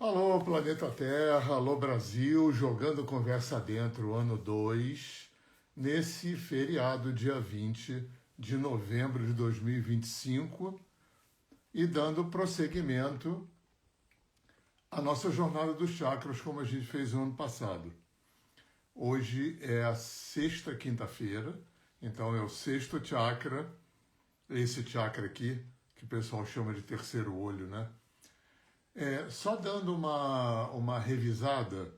Alô, Planeta Terra, alô, Brasil, jogando conversa dentro, ano 2, nesse feriado, dia 20 de novembro de 2025, e dando prosseguimento à nossa jornada dos chakras, como a gente fez no ano passado. Hoje é a sexta quinta-feira, então é o sexto chakra, esse chakra aqui, que o pessoal chama de terceiro olho, né? Só dando uma revisada,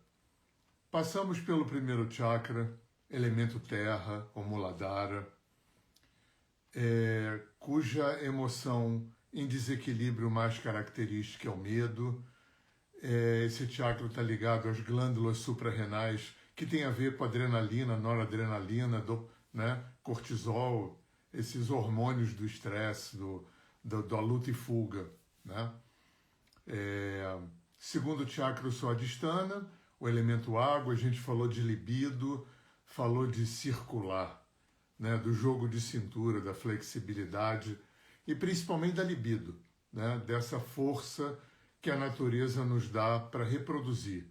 passamos pelo primeiro chakra, elemento terra, o Muladhara, cuja emoção em desequilíbrio mais característica é o medo. Esse chakra está ligado às glândulas suprarrenais, que tem a ver com adrenalina, noradrenalina, né, cortisol, esses hormônios do estresse, da luta e fuga, né? Segundo chakra, o Swadhisthana, o elemento água, a gente falou de libido, falou de circular, né, do jogo de cintura, da flexibilidade e principalmente da libido, né, dessa força que a natureza nos dá para reproduzir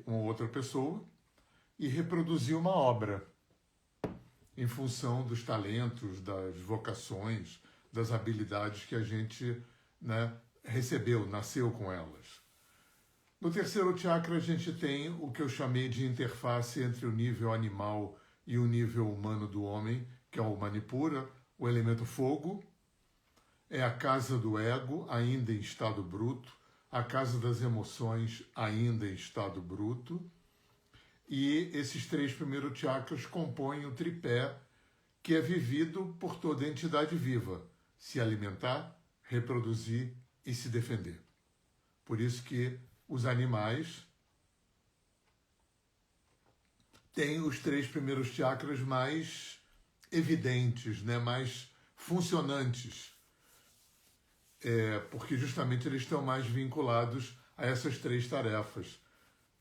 uma outra pessoa e reproduzir uma obra em função dos talentos, das vocações, das habilidades que a gente, né, recebeu, nasceu com elas. No terceiro chakra a gente tem o que eu chamei de interface entre o nível animal e o nível humano do homem, que é o Manipura, o elemento fogo, é a casa do ego, ainda em estado bruto, a casa das emoções, ainda em estado bruto, e esses três primeiros chakras compõem o tripé que é vivido por toda entidade viva, se alimentar, reproduzir e se defender. Por isso que os animais têm os três primeiros chakras mais evidentes, né, mais funcionantes, porque justamente eles estão mais vinculados a essas três tarefas,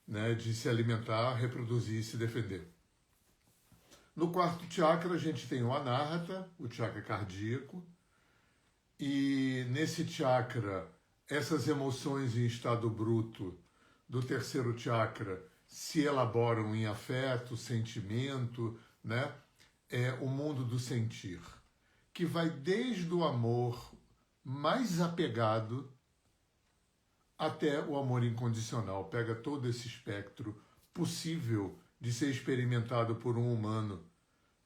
né, de se alimentar, reproduzir e se defender. No quarto chakra a gente tem o Anahata, o chakra cardíaco, e nesse chakra essas emoções em estado bruto do terceiro chakra se elaboram em afeto, sentimento, né? É o mundo do sentir, que vai desde o amor mais apegado até o amor incondicional. Pega todo esse espectro possível de ser experimentado por um humano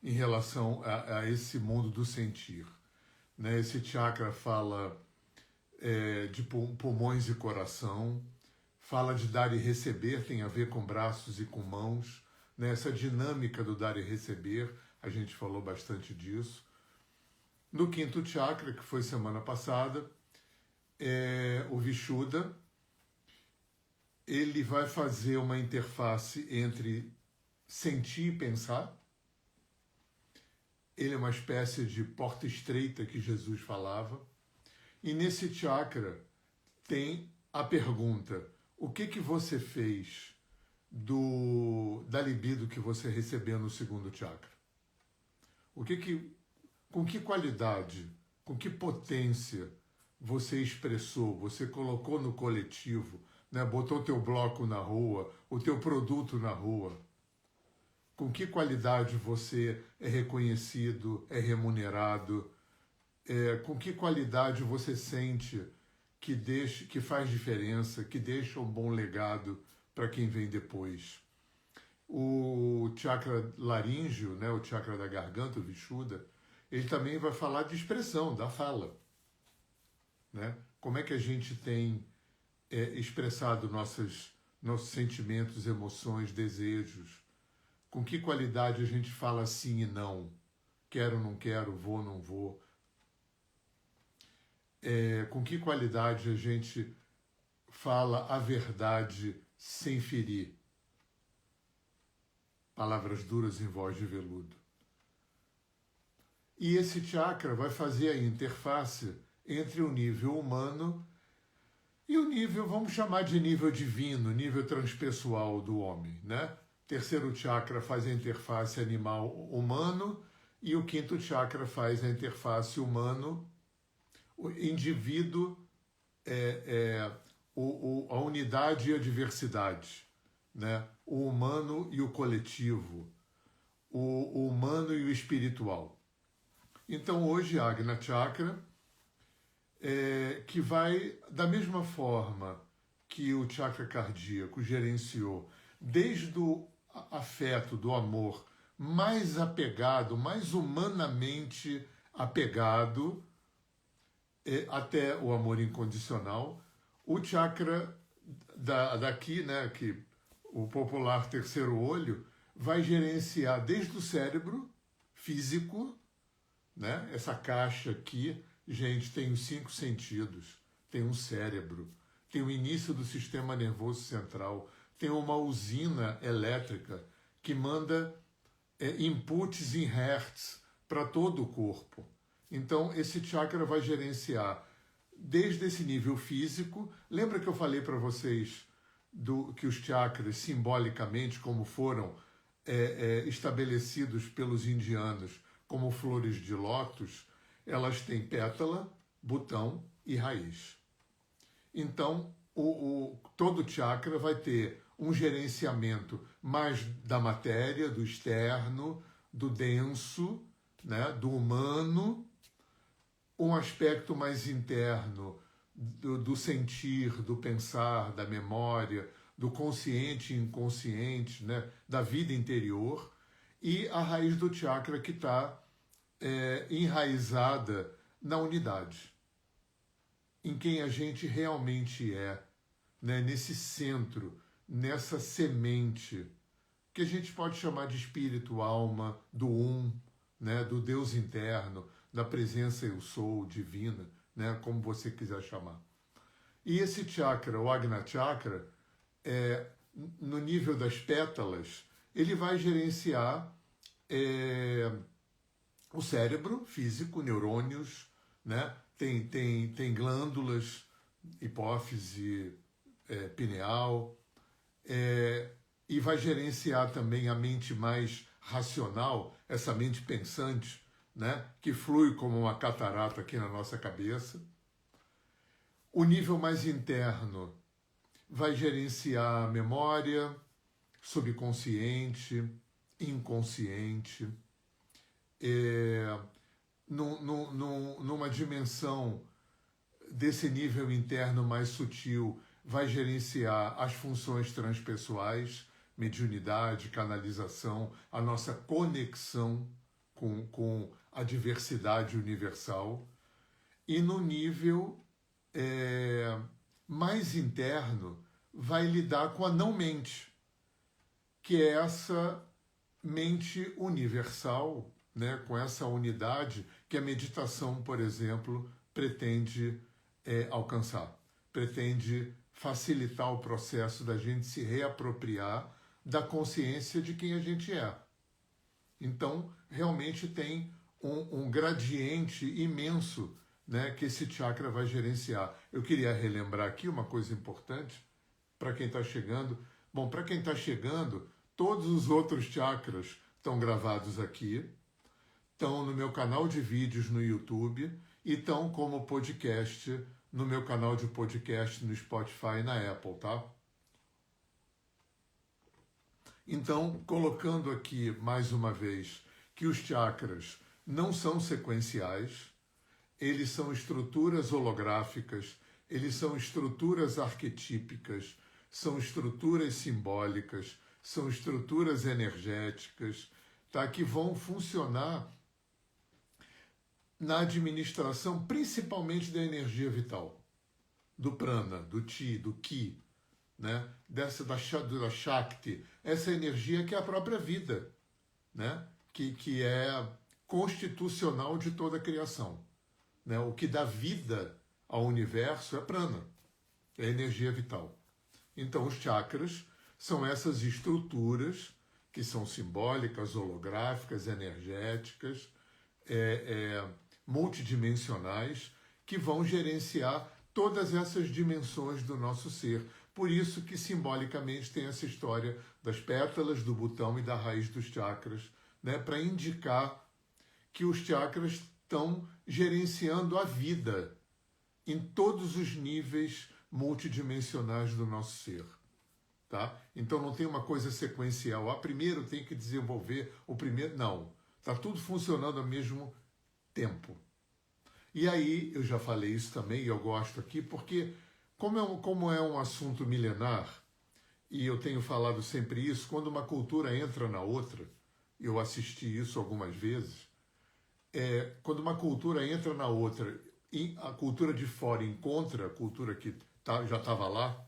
em relação a esse mundo do sentir. Né? Esse chakra fala de pulmões e coração, fala de dar e receber, tem a ver com braços e com mãos, né? Essa dinâmica do dar e receber, a gente falou bastante disso. No quinto chakra, que foi semana passada, o Vishuddha, ele vai fazer uma interface entre sentir e pensar. Ele é uma espécie de porta estreita que Jesus falava. E nesse chakra tem a pergunta: o que você fez da libido que você recebeu no segundo chakra? Com que qualidade, com que potência você expressou, você colocou no coletivo, né, botou o teu bloco na rua, o teu produto na rua? Com que qualidade você é reconhecido, é remunerado? Com que qualidade você sente que faz diferença, que deixa um bom legado para quem vem depois? O chakra laríngeo, né, o chakra da garganta, o Vishuddha, ele também vai falar de expressão, da fala. Né? Como é que a gente tem expressado nossos sentimentos, emoções, desejos? Com que qualidade a gente fala sim e não? Quero, não quero, vou, não vou? Com que qualidade a gente fala a verdade sem ferir? Palavras duras em voz de veludo. E esse chakra vai fazer a interface entre o nível humano e o nível, vamos chamar de nível divino, nível transpessoal do homem, né? Terceiro chakra faz a interface animal-humano e o quinto chakra faz a interface humano, o indivíduo a unidade e a diversidade, né? O humano e o coletivo, o humano e o espiritual. Então hoje a Ajna Chakra, que vai, da mesma forma que o chakra cardíaco gerenciou, desde o afeto, do amor, mais apegado, mais humanamente apegado, até o amor incondicional, o chakra daqui, né, que o popular terceiro olho, vai gerenciar desde o cérebro físico, né, essa caixa aqui, gente, tem os 5 sentidos, tem um cérebro, tem o início do sistema nervoso central, tem uma usina elétrica que manda inputs em hertz para todo o corpo. Então, esse chakra vai gerenciar desde esse nível físico. Lembra que eu falei para vocês que os chakras, simbolicamente, como foram estabelecidos pelos indianos como flores de lótus, elas têm pétala, botão e raiz. Então, todo chakra vai ter um gerenciamento mais da matéria, do externo, do denso, né, do humano, um aspecto mais interno do sentir, do pensar, da memória, do consciente e inconsciente, né, da vida interior, e a raiz do chakra que está enraizada na unidade, em quem a gente realmente é, né, nesse centro, nessa semente, que a gente pode chamar de espírito, alma, do né, do Deus interno, da presença eu sou, divina, né, como você quiser chamar. E esse chakra, o Ajna Chakra, no nível das pétalas, ele vai gerenciar o cérebro físico, neurônios, né, tem glândulas, hipófise, pineal, e vai gerenciar também a mente mais racional, essa mente pensante, né, que flui como uma catarata aqui na nossa cabeça. O nível mais interno vai gerenciar a memória, subconsciente, inconsciente, numa dimensão desse nível interno mais sutil, vai gerenciar as funções transpessoais, mediunidade, canalização, a nossa conexão com a diversidade universal. E no nível mais interno, vai lidar com a não-mente, que é essa mente universal, né, com essa unidade que a meditação, por exemplo, pretende alcançar, pretende facilitar o processo da gente se reapropriar da consciência de quem a gente é. Então, realmente tem um gradiente imenso, né, que esse chakra vai gerenciar. Eu queria relembrar aqui uma coisa importante para quem está chegando. Bom, para quem está chegando, todos os outros chakras estão gravados aqui, estão no meu canal de vídeos no YouTube e estão como podcast no meu canal de podcast no Spotify e na Apple, tá? Então, colocando aqui mais uma vez que os chakras não são sequenciais, eles são estruturas holográficas, eles são estruturas arquetípicas, são estruturas simbólicas, são estruturas energéticas, tá? Que vão funcionar na administração principalmente da energia vital, do prana, do chi, do ki, né? Da Shakti, essa energia que é a própria vida, né? Que é constitucional de toda a criação. Né? O que dá vida ao universo é prana, é energia vital. Então os chakras são essas estruturas que são simbólicas, holográficas, energéticas, multidimensionais, que vão gerenciar todas essas dimensões do nosso ser. Por isso que simbolicamente tem essa história das pétalas, do botão e da raiz dos chakras, né? Para indicar que os chakras estão gerenciando a vida em todos os níveis multidimensionais do nosso ser. Tá? Então não tem uma coisa sequencial. Primeiro tem que desenvolver o primeiro. Não. Está tudo funcionando ao mesmo tempo. E aí, eu já falei isso também, e eu gosto aqui, porque como é um assunto milenar, e eu tenho falado sempre isso, quando uma cultura entra na outra, eu assisti isso algumas vezes, quando uma cultura entra na outra e a cultura de fora encontra a cultura que já estava lá,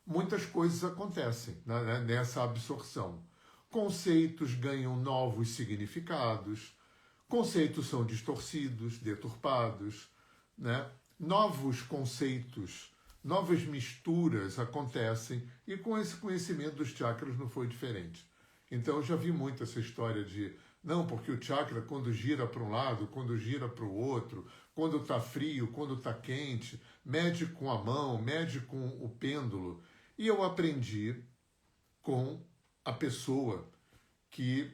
muitas coisas acontecem, né, nessa absorção. Conceitos ganham novos significados, conceitos são distorcidos, deturpados, né? Novos conceitos, novas misturas acontecem, e com esse conhecimento dos chakras não foi diferente. Então eu já vi muito essa história de, não, porque o chakra quando gira para um lado, quando gira para o outro, quando está frio, quando está quente, mede com a mão, mede com o pêndulo. E eu aprendi com a pessoa que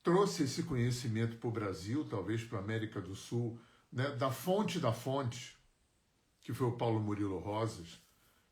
trouxe esse conhecimento para o Brasil, talvez para a América do Sul, né, da fonte, que foi o Paulo Murilo Rosas,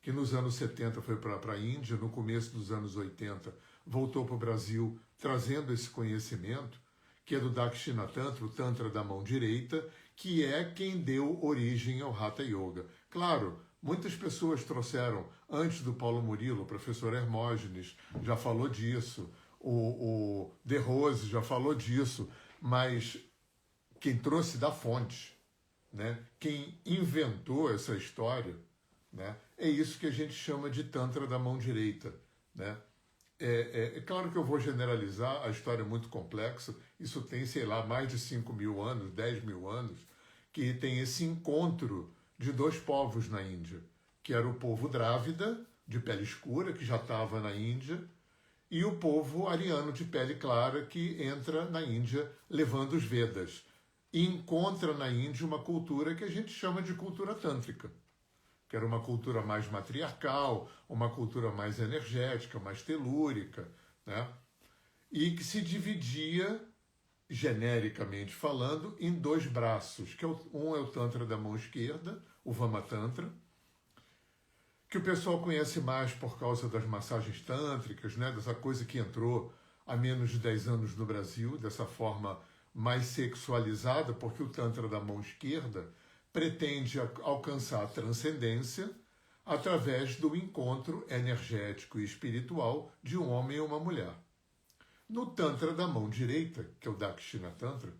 que nos anos 70 foi para a Índia, no começo dos anos 80 voltou para o Brasil trazendo esse conhecimento, que é do Dakshinatanta, o Tantra da mão direita, que é quem deu origem ao Hatha Yoga. Claro, muitas pessoas trouxeram, antes do Paulo Murilo, o professor Hermógenes já falou disso, o De Rose já falou disso, mas quem trouxe da fonte, né? Quem inventou essa história, né? É isso que a gente chama de Tantra da mão direita, né? É claro que eu vou generalizar, a história é muito complexa, isso tem, sei lá, mais de 5.000 anos, 10.000 anos, que tem esse encontro de dois povos na Índia, que era o povo drávida, de pele escura, que já estava na Índia, e o povo ariano de pele clara, que entra na Índia levando os Vedas. E encontra na Índia uma cultura que a gente chama de cultura tântrica, que era uma cultura mais matriarcal, uma cultura mais energética, mais telúrica, né? E que se dividia, genericamente falando, em dois braços, que um é o Tantra da mão esquerda, o Vama Tantra, que o pessoal conhece mais por causa das massagens tântricas, né? Dessa coisa que entrou há menos de 10 anos no Brasil, dessa forma mais sexualizada, porque o Tantra da mão esquerda pretende alcançar a transcendência através do encontro energético e espiritual de um homem e uma mulher. No Tantra da mão direita, que é o Dakshinatanta,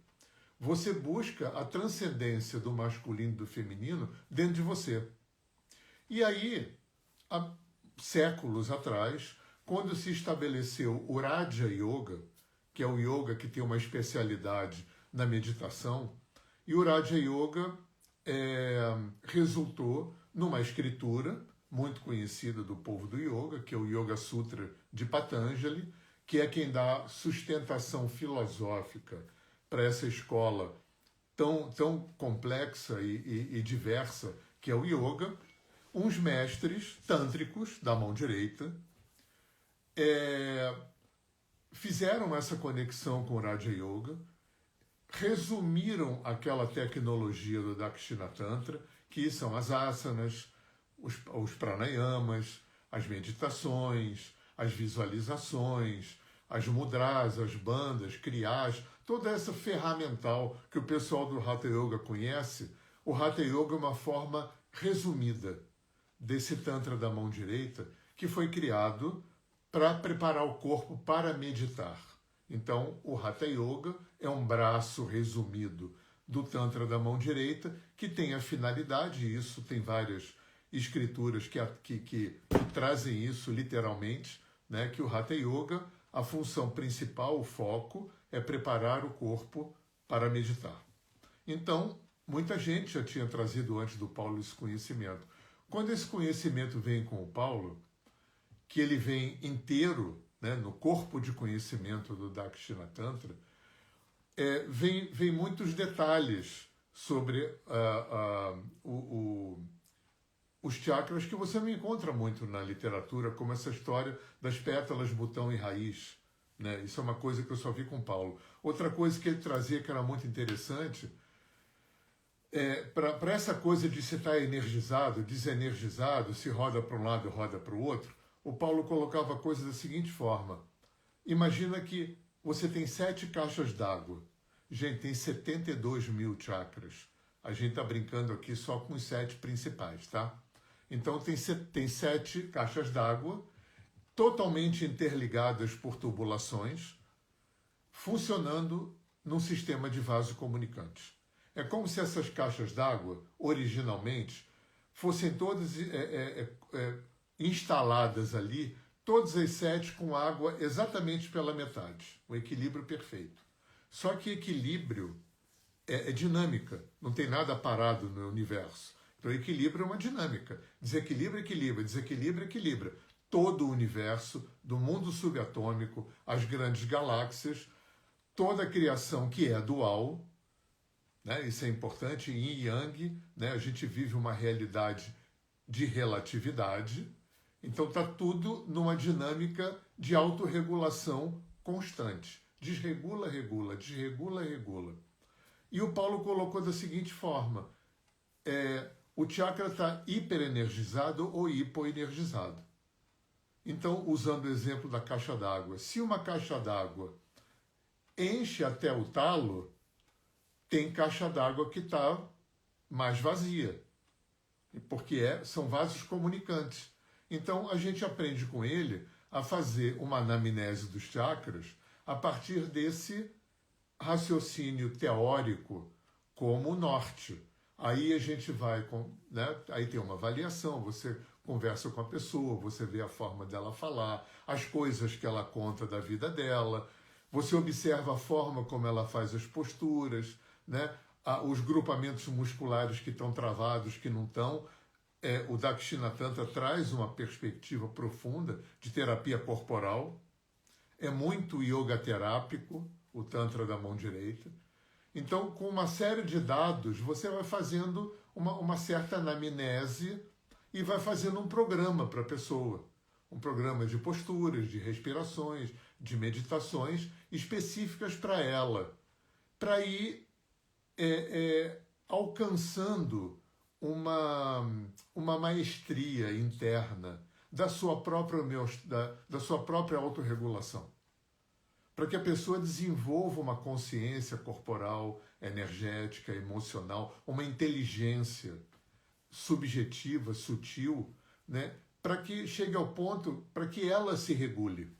você busca a transcendência do masculino e do feminino dentro de você. E aí, há séculos atrás, quando se estabeleceu o Raja Yoga, que é o yoga que tem uma especialidade na meditação, e o Raja Yoga resultou numa escritura muito conhecida do povo do yoga, que é o Yoga Sutra de Patanjali, que é quem dá sustentação filosófica para essa escola tão complexa e diversa que é o yoga. Uns mestres tântricos da mão direita fizeram essa conexão com o Raja Yoga, resumiram aquela tecnologia do Dakshinatanta, que são as asanas, os pranayamas, as meditações, as visualizações, as mudras, as bandas, kriyas, toda essa ferramental que o pessoal do Hatha Yoga conhece. O Hatha Yoga é uma forma resumida desse Tantra da mão direita, que foi criado para preparar o corpo para meditar. Então, o Hatha Yoga é um braço resumido do Tantra da mão direita, que tem a finalidade, e isso tem várias escrituras que trazem isso literalmente, né, que o Hatha Yoga, a função principal, o foco, é preparar o corpo para meditar. Então, muita gente já tinha trazido antes do Paulo esse conhecimento. Quando esse conhecimento vem com o Paulo, que ele vem inteiro, né, no corpo de conhecimento do Dakshinatanta, vem muitos detalhes sobre os chakras que você não encontra muito na literatura, como essa história das pétalas, botão e raiz. Né? Isso é uma coisa que eu só vi com Paulo. Outra coisa que ele trazia que era muito interessante, Para essa coisa de se estar energizado, desenergizado, se roda para um lado, roda para o outro, o Paulo colocava a coisa da seguinte forma. Imagina que você tem 7 caixas d'água. Gente, tem 72 mil chakras. A gente está brincando aqui só com os 7 principais, tá? Então tem 7 caixas d'água, totalmente interligadas por tubulações, funcionando num sistema de vaso comunicante. É como se essas caixas d'água, originalmente, fossem todas instaladas ali, todas as 7 com água exatamente pela metade. O equilíbrio perfeito. Só que equilíbrio é dinâmica, não tem nada parado no universo. Então equilíbrio é uma dinâmica. Desequilíbrio, equilibra, desequilíbrio, equilibra. Todo o universo, do mundo subatômico, as grandes galáxias, toda a criação que é dual, né? Isso é importante, yin e yang, né? A gente vive uma realidade de relatividade, então está tudo numa dinâmica de autorregulação constante. Desregula, regula, desregula, regula. E o Paulo colocou da seguinte forma, o chakra está hiperenergizado ou hipoenergizado. Então, usando o exemplo da caixa d'água, se uma caixa d'água enche até o talo, tem caixa d'água que está mais vazia, porque são vasos comunicantes. Então, a gente aprende com ele a fazer uma anamnese dos chakras a partir desse raciocínio teórico como o norte. Aí a gente vai, né? Aí tem uma avaliação, você conversa com a pessoa, você vê a forma dela falar, as coisas que ela conta da vida dela, você observa a forma como ela faz as posturas, né? Os grupamentos musculares que estão travados, que não estão. O Dakshinatanta traz uma perspectiva profunda de terapia corporal. É muito yoga terápico, o Tantra da mão direita. Então, com uma série de dados, você vai fazendo uma certa anamnese e vai fazendo um programa para a pessoa. Um programa de posturas, de respirações, de meditações específicas para ela. Para ir alcançando uma maestria interna da sua própria autorregulação. Para que a pessoa desenvolva uma consciência corporal, energética, emocional, uma inteligência subjetiva, sutil, né? Para que chegue ao ponto, para que ela se regule.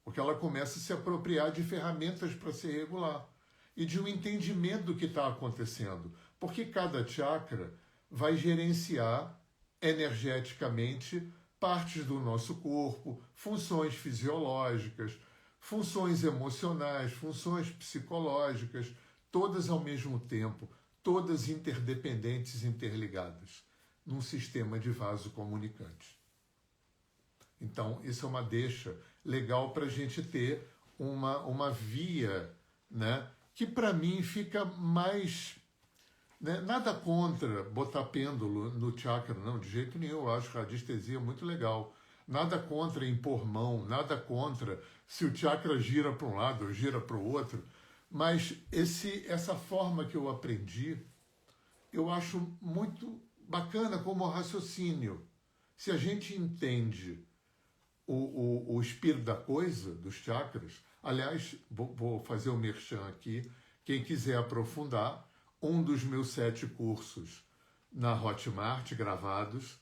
Porque ela começa a se apropriar de ferramentas para se regular e de um entendimento do que está acontecendo. Porque cada chakra vai gerenciar energeticamente partes do nosso corpo, funções fisiológicas, funções emocionais, funções psicológicas, todas ao mesmo tempo, todas interdependentes, interligadas, num sistema de vaso comunicante. Então, isso é uma deixa legal para a gente ter uma via, né, que para mim fica mais... Né, nada contra botar pêndulo no chakra, não, de jeito nenhum, eu acho a radiestesia muito legal. Nada contra impor mão, nada contra se o chakra gira para um lado ou gira para o outro, mas essa forma que eu aprendi, eu acho muito bacana como raciocínio. Se a gente entende o espírito da coisa, dos chakras, aliás, vou fazer o merchan aqui, quem quiser aprofundar, um dos meus 7 cursos na Hotmart, gravados,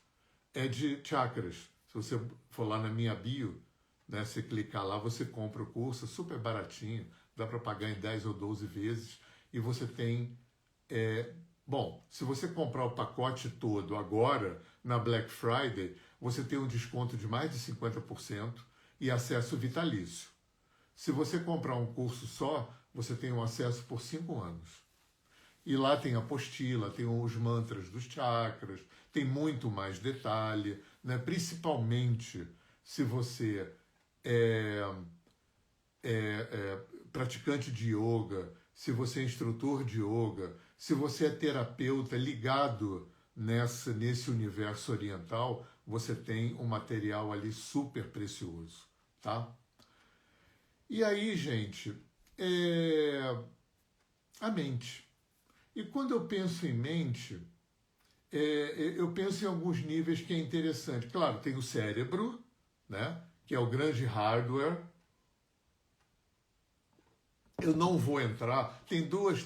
é de chakras. Se você for lá na minha bio, né, você clicar lá, você compra o curso, é super baratinho, dá para pagar em 10 ou 12 vezes, e você tem... Bom, se você comprar o pacote todo agora, na Black Friday, você tem um desconto de mais de 50% e acesso vitalício. Se você comprar um curso só, você tem um acesso por 5 anos. E lá tem a apostila, tem os mantras dos chakras, tem muito mais detalhe, né? Principalmente se você é praticante de yoga, se você é instrutor de yoga, se você é terapeuta ligado nesse universo oriental, você tem um material ali super precioso, tá? E aí, gente, a mente. E quando eu penso em mente, eu penso em alguns níveis que é interessante. Claro, tem o cérebro, né, que é o grande hardware. Eu não vou entrar. Tem duas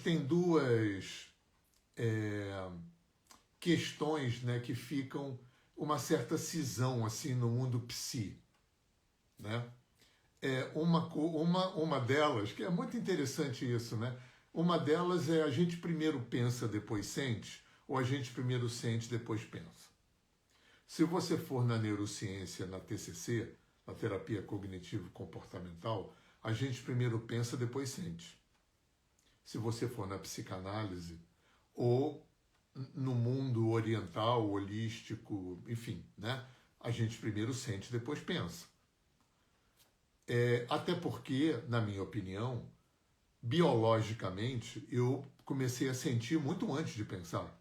questões, né, que ficam uma certa cisão assim no mundo psi, né? Uma delas, que é muito interessante isso, né? Uma delas é a gente primeiro pensa, depois sente, ou a gente primeiro sente, depois pensa. Se você for na neurociência, na TCC, na terapia cognitivo-comportamental, a gente primeiro pensa, depois sente. Se você for na psicanálise, ou no mundo oriental, holístico, enfim, né? A gente primeiro sente, depois pensa. Até porque, na minha opinião, biologicamente, eu comecei a sentir muito antes de pensar.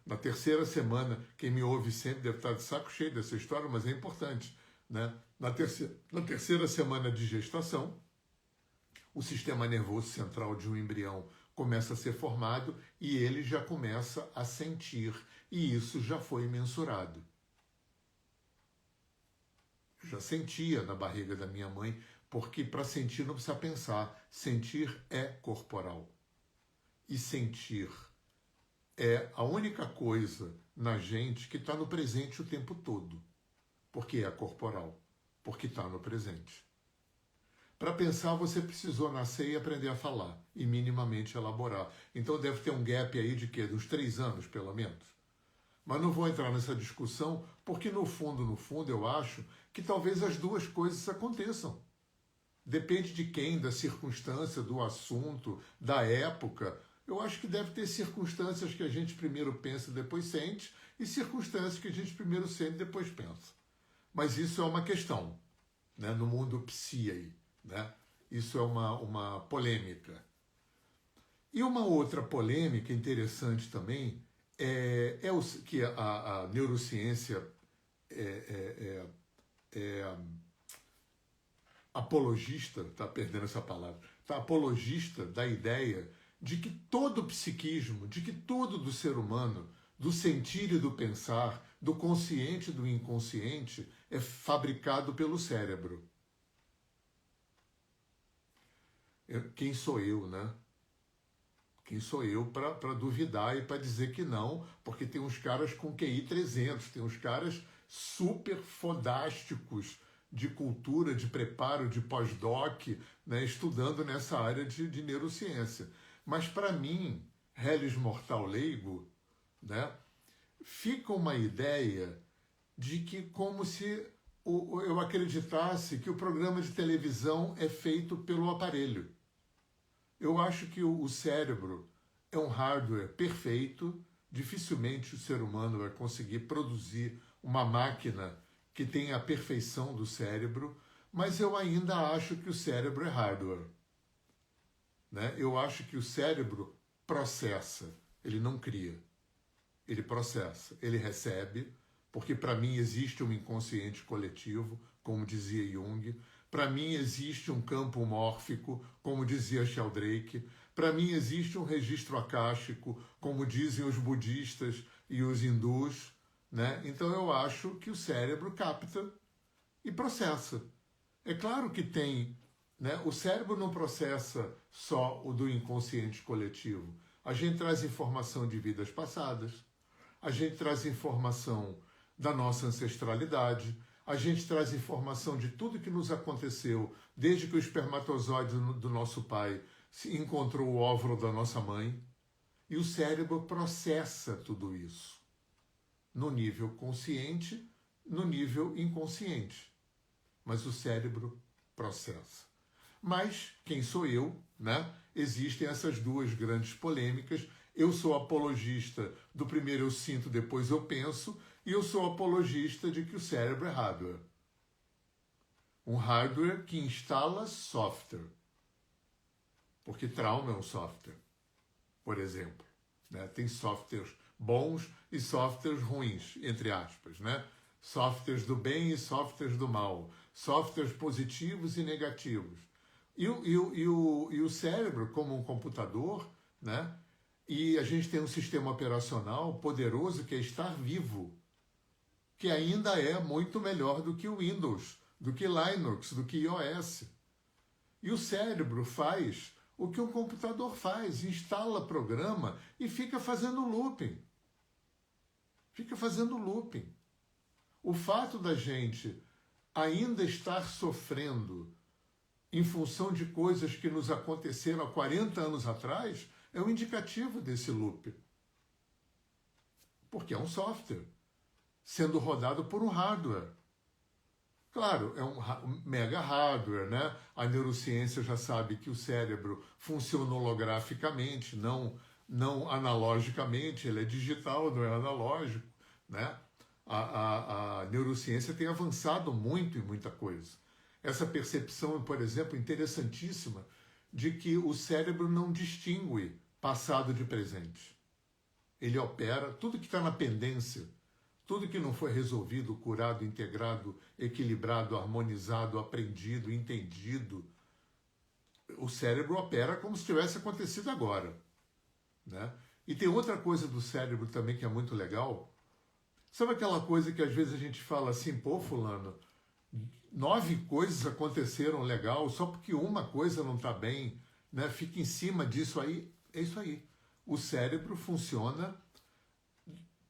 Na terceira semana, quem me ouve sempre deve estar de saco cheio dessa história, mas é importante. Né? Na terceira semana de gestação, o sistema nervoso central de um embrião começa a ser formado e ele já começa a sentir, e isso já foi mensurado. Eu já sentia na barriga da minha mãe, porque para sentir não precisa pensar. Sentir é corporal. E sentir é a única coisa na gente que está no presente o tempo todo. Porque é corporal. Porque está no presente. Para pensar, você precisou nascer e aprender a falar. E minimamente elaborar. Então deve ter um gap aí de quê? De uns 3 anos, pelo menos. Mas não vou entrar nessa discussão, porque no fundo, eu acho que talvez as duas coisas aconteçam. Depende de quem, da circunstância, do assunto, da época. Eu acho que deve ter circunstâncias que a gente primeiro pensa e depois sente, e circunstâncias que a gente primeiro sente e depois pensa. Mas isso é uma questão, né, no mundo psi aí, né? Isso é uma polêmica. E uma outra polêmica interessante também que a neurociência apologista, está perdendo essa palavra, está apologista da ideia de que todo o psiquismo, de que tudo do ser humano, do sentir e do pensar, do consciente e do inconsciente, é fabricado pelo cérebro. Quem sou eu, né? Quem sou eu para duvidar e para dizer que não, porque tem uns caras com QI 300, tem uns caras super fodásticos de cultura, de preparo, de pós-doc, né, estudando nessa área de neurociência. Mas para mim, reles mortal leigo, né, fica uma ideia de que como se eu acreditasse que o programa de televisão é feito pelo aparelho. Eu acho que o cérebro é um hardware perfeito, dificilmente o ser humano vai conseguir produzir uma máquina que tenha a perfeição do cérebro, mas eu ainda acho que o cérebro é hardware. Né? Eu acho que o cérebro processa, ele não cria. Ele processa, ele recebe, porque para mim existe um inconsciente coletivo, como dizia Jung. Para mim existe um campo mórfico, como dizia Sheldrake. Para mim existe um registro akáshico, como dizem os budistas e os hindus. Né? Então eu acho que o cérebro capta e processa. É claro que tem, né? O cérebro não processa só o do inconsciente coletivo. A gente traz informação de vidas passadas, a gente traz informação da nossa ancestralidade, a gente traz informação de tudo que nos aconteceu desde que o espermatozoide do nosso pai se encontrou o óvulo da nossa mãe. E o cérebro processa tudo isso no nível consciente, no nível inconsciente. Mas o cérebro processa. Mas quem sou eu, né? Existem essas duas grandes polêmicas. Eu sou apologista do primeiro eu sinto, depois eu penso, e eu sou apologista de que o cérebro é hardware. Um hardware que instala software. Porque trauma é um software, por exemplo. Né? Tem softwares bons e softwares ruins, entre aspas. Né? Softwares do bem e softwares do mal. Softwares positivos e negativos. E o cérebro, como um computador, né? E a gente tem um sistema operacional poderoso que é estar vivo, que ainda é muito melhor do que o Windows, do que Linux, do que iOS. E o cérebro faz o que um computador faz, instala programa e fica fazendo looping. Fica fazendo looping. O fato da gente ainda estar sofrendo em função de coisas que nos aconteceram há 40 anos atrás é um indicativo desse loop. Porque é um software sendo rodado por um hardware. Claro, é um mega hardware, né? A neurociência já sabe que o cérebro funciona holograficamente, não analogicamente, ele é digital, não é analógico, né? A neurociência tem avançado muito em muita coisa. Essa percepção, por exemplo, interessantíssima, de que o cérebro não distingue passado de presente. Ele opera tudo que está na pendência, tudo que não foi resolvido, curado, integrado, equilibrado, harmonizado, aprendido, entendido. O cérebro opera como se tivesse acontecido agora, né? E tem outra coisa do cérebro também que é muito legal. Sabe aquela coisa que às vezes a gente fala assim, pô, fulano, 9 coisas aconteceram legal, só porque uma coisa não está bem, né? Fica em cima disso aí. É isso aí. O cérebro funciona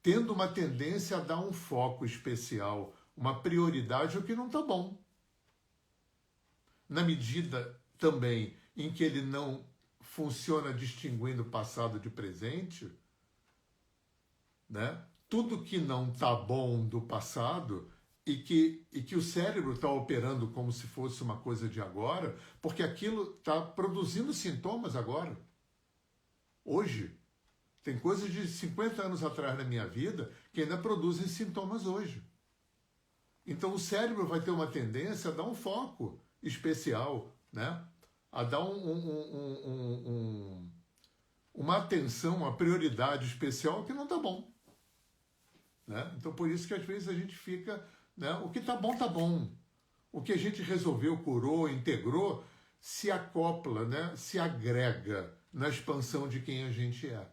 tendo uma tendência a dar um foco especial, uma prioridade ao que não está bom. Na medida também em que ele não funciona distinguindo passado de presente, né? Tudo que não está bom do passado e que o cérebro está operando como se fosse uma coisa de agora, porque aquilo está produzindo sintomas agora. Hoje. Tem coisas de 50 anos atrás na minha vida que ainda produzem sintomas hoje. Então o cérebro vai ter uma tendência a dar um foco especial, né? A dar uma atenção, uma prioridade especial que não está bom. Né? Então por isso que às vezes a gente fica, né? O que está bom. O que a gente resolveu, curou, integrou, se acopla, né? Se agrega na expansão de quem a gente é.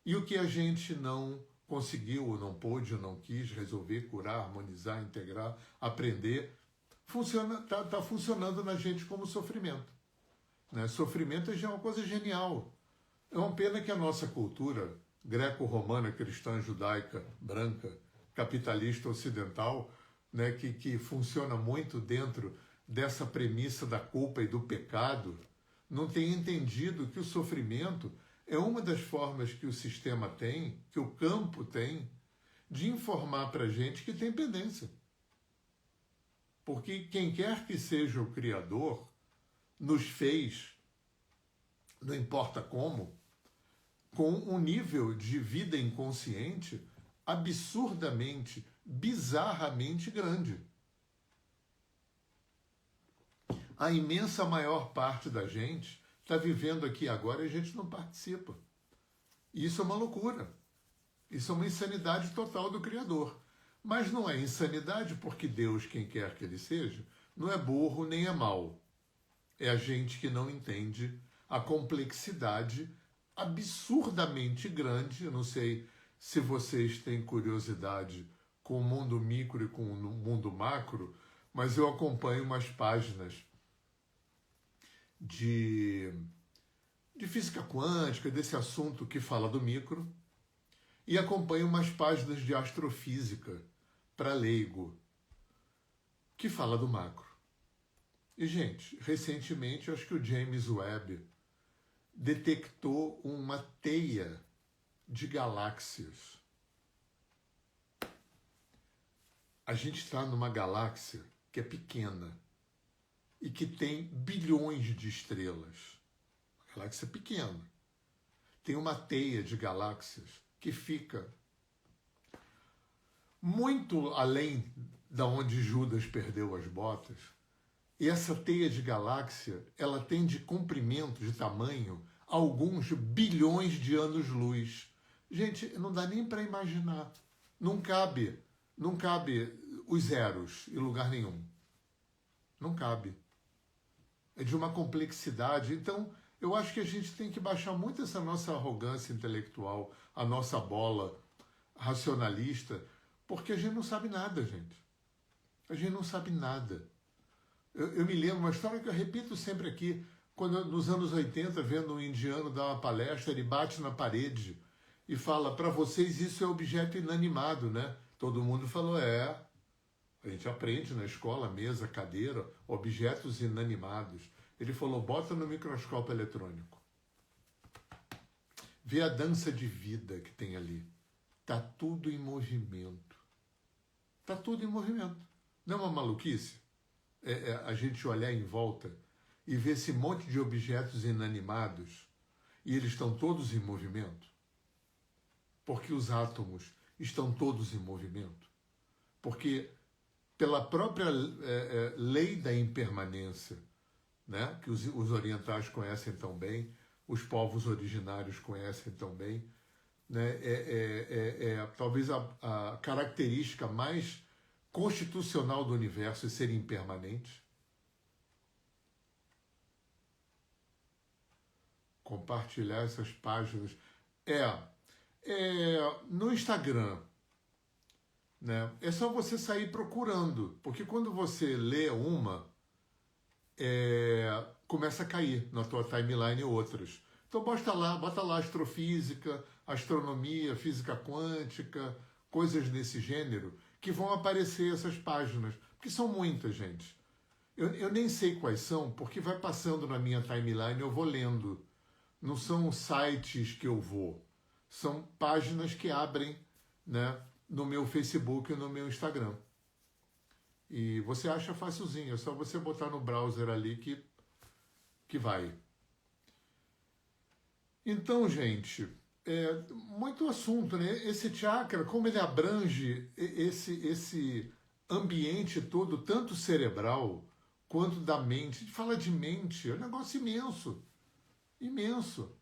E o que a gente não conseguiu, ou não pôde, ou não quis resolver, curar, harmonizar, integrar, aprender, tá funcionando na gente como sofrimento. Né? Sofrimento já é uma coisa genial. É uma pena que a nossa cultura greco-romana, cristã, judaica, branca, capitalista ocidental, né, que funciona muito dentro dessa premissa da culpa e do pecado, não tenha entendido que o sofrimento é uma das formas que o sistema tem, que o campo tem, de informar para a gente que tem pendência. Porque quem quer que seja o Criador, nos fez, não importa como, com um nível de vida inconsciente absurdamente, bizarramente grande. A imensa maior parte da gente está vivendo aqui agora e a gente não participa. Isso é uma loucura. Isso é uma insanidade total do Criador. Mas não é insanidade porque Deus, quem quer que ele seja, não é burro nem é mau. É a gente que não entende a complexidade absurdamente grande. Eu não sei se vocês têm curiosidade com o mundo micro e com o mundo macro, mas eu acompanho umas páginas de física quântica, desse assunto que fala do micro, e acompanho umas páginas de astrofísica para leigo, que fala do macro. E, gente, recentemente, acho que o James Webb detectou uma teia de galáxias. A gente está numa galáxia que é pequena e que tem bilhões de estrelas. Uma galáxia pequena. Tem uma teia de galáxias que fica muito além da onde Judas perdeu as botas. E essa teia de galáxia, ela tem de comprimento, de tamanho, alguns bilhões de anos-luz. Gente, não dá nem para imaginar. Não cabe os zeros em lugar nenhum. Não cabe. É de uma complexidade. Então, Eu acho que a gente tem que baixar muito essa nossa arrogância intelectual, a nossa bola racionalista, porque a gente não sabe nada, gente. A gente não sabe nada. Eu me lembro uma história que eu repito sempre aqui, quando nos anos 80, vendo um indiano dar uma palestra, ele bate na parede e fala, para vocês isso é objeto inanimado, né? Todo mundo falou, a gente aprende na escola, mesa, cadeira, objetos inanimados. Ele falou, bota no microscópio eletrônico. Vê a dança de vida que tem ali. Tá tudo em movimento. Tá tudo em movimento. Não é uma maluquice? A gente olhar em volta e ver esse monte de objetos inanimados e eles estão todos em movimento? Porque os átomos estão todos em movimento? Porque pela própria lei da impermanência, né, que os orientais conhecem tão bem, os povos originários conhecem tão bem, né, talvez a característica mais constitucional do universo é ser impermanente. Compartilhar essas páginas. No Instagram, né, é só você sair procurando, porque quando você lê uma, começa a cair na tua timeline outras. Então bota lá astrofísica, astronomia, física quântica, coisas desse gênero, que vão aparecer essas páginas, porque são muitas, gente. Eu nem sei quais são, porque vai passando na minha timeline, eu vou lendo. Não são sites que eu vou, são páginas que abrem, né, no meu Facebook e no meu Instagram. E você acha facilzinho, é só você botar no browser ali que vai. Então, gente, muito assunto, né? Esse chakra, como ele abrange esse ambiente todo, tanto cerebral quanto da mente. Fala de mente, é um negócio imenso, imenso,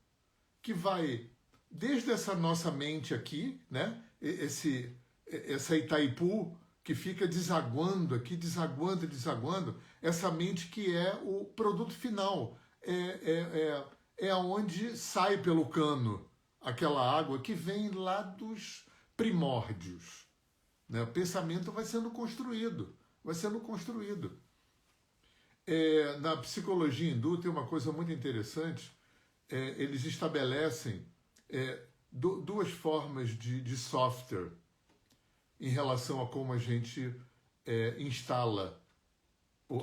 que vai desde essa nossa mente aqui, né? Essa Itaipu, que fica desaguando aqui, desaguando, essa mente que é o produto final, é onde sai pelo cano aquela água que vem lá dos primórdios. Né? O pensamento vai sendo construído, na psicologia hindu tem uma coisa muito interessante, eles estabelecem duas formas de software em relação a como a gente instala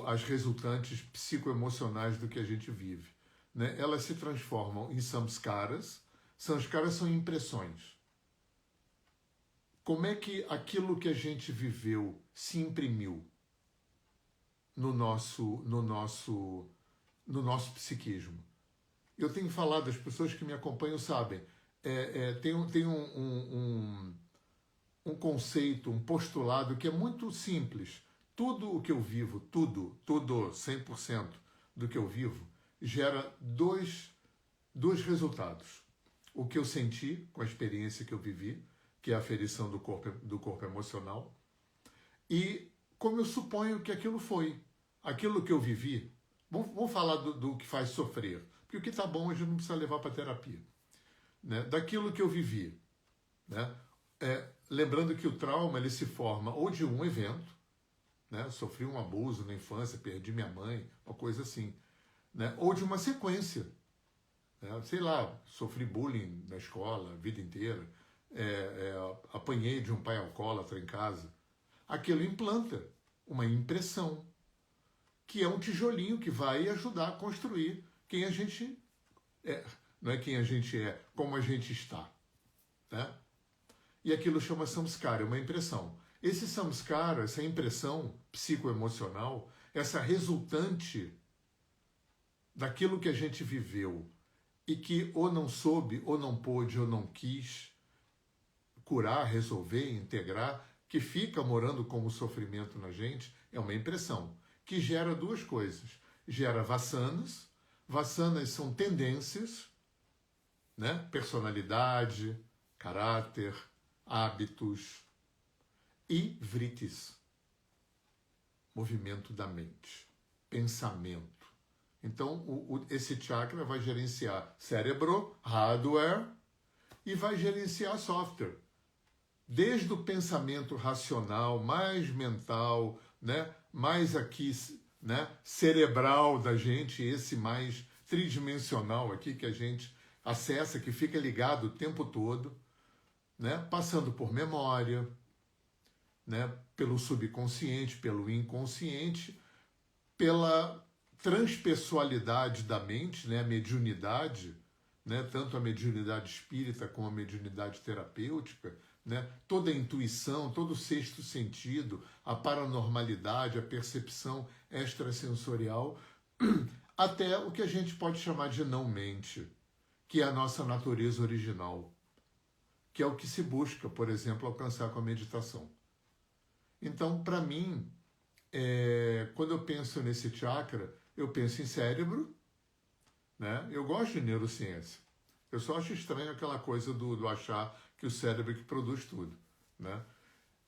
as resultantes psicoemocionais do que a gente vive. Né? Elas se transformam em samskaras. Samskaras são impressões. Como é que aquilo que a gente viveu se imprimiu no nosso psiquismo? Eu tenho falado, as pessoas que me acompanham sabem, tem um conceito, um postulado que é muito simples. Tudo o que eu vivo, tudo, 100% do que eu vivo, gera dois resultados. O que eu senti com a experiência que eu vivi, que é a aferição do corpo emocional, e como eu suponho que aquilo foi. Aquilo que eu vivi, vamos falar do que faz sofrer, porque o que está bom a gente não precisa levar para terapia. Né? Daquilo que eu vivi, né? Lembrando que o trauma ele se forma ou de um evento, né? Sofri um abuso na infância, perdi minha mãe, uma coisa assim, né? Ou de uma sequência, né? Sei lá, sofri bullying na escola a vida inteira, apanhei de um pai alcoólatra em casa. Aquilo implanta uma impressão, que é um tijolinho que vai ajudar a construir quem a gente é. Não é quem a gente é, como a gente está. Né? E aquilo chama samskara, uma impressão. Esse samskara, essa impressão psicoemocional, essa resultante daquilo que a gente viveu e que ou não soube, ou não pôde, ou não quis curar, resolver, integrar, que fica morando como sofrimento na gente, é uma impressão que gera duas coisas. Gera vasanas. Vasanas são tendências, né? Personalidade, caráter, hábitos, e vritis, movimento da mente, pensamento. Então, esse chakra vai gerenciar cérebro, hardware, e vai gerenciar software. Desde o pensamento racional, mais mental, né, mais aqui, né, cerebral da gente, esse mais tridimensional aqui que a gente acessa, que fica ligado o tempo todo, né, passando por memória, né, pelo subconsciente, pelo inconsciente, pela transpessoalidade da mente, né, a mediunidade, né, tanto a mediunidade espírita como a mediunidade terapêutica, né, toda a intuição, todo o sexto sentido, a paranormalidade, a percepção extrasensorial, até o que a gente pode chamar de não-mente, que é a nossa natureza original, que é o que se busca, por exemplo, alcançar com a meditação. Então, para mim, quando eu penso nesse chakra, eu penso em cérebro, né? Eu gosto de neurociência. Eu só acho estranho aquela coisa do achar que o cérebro é que produz tudo, né?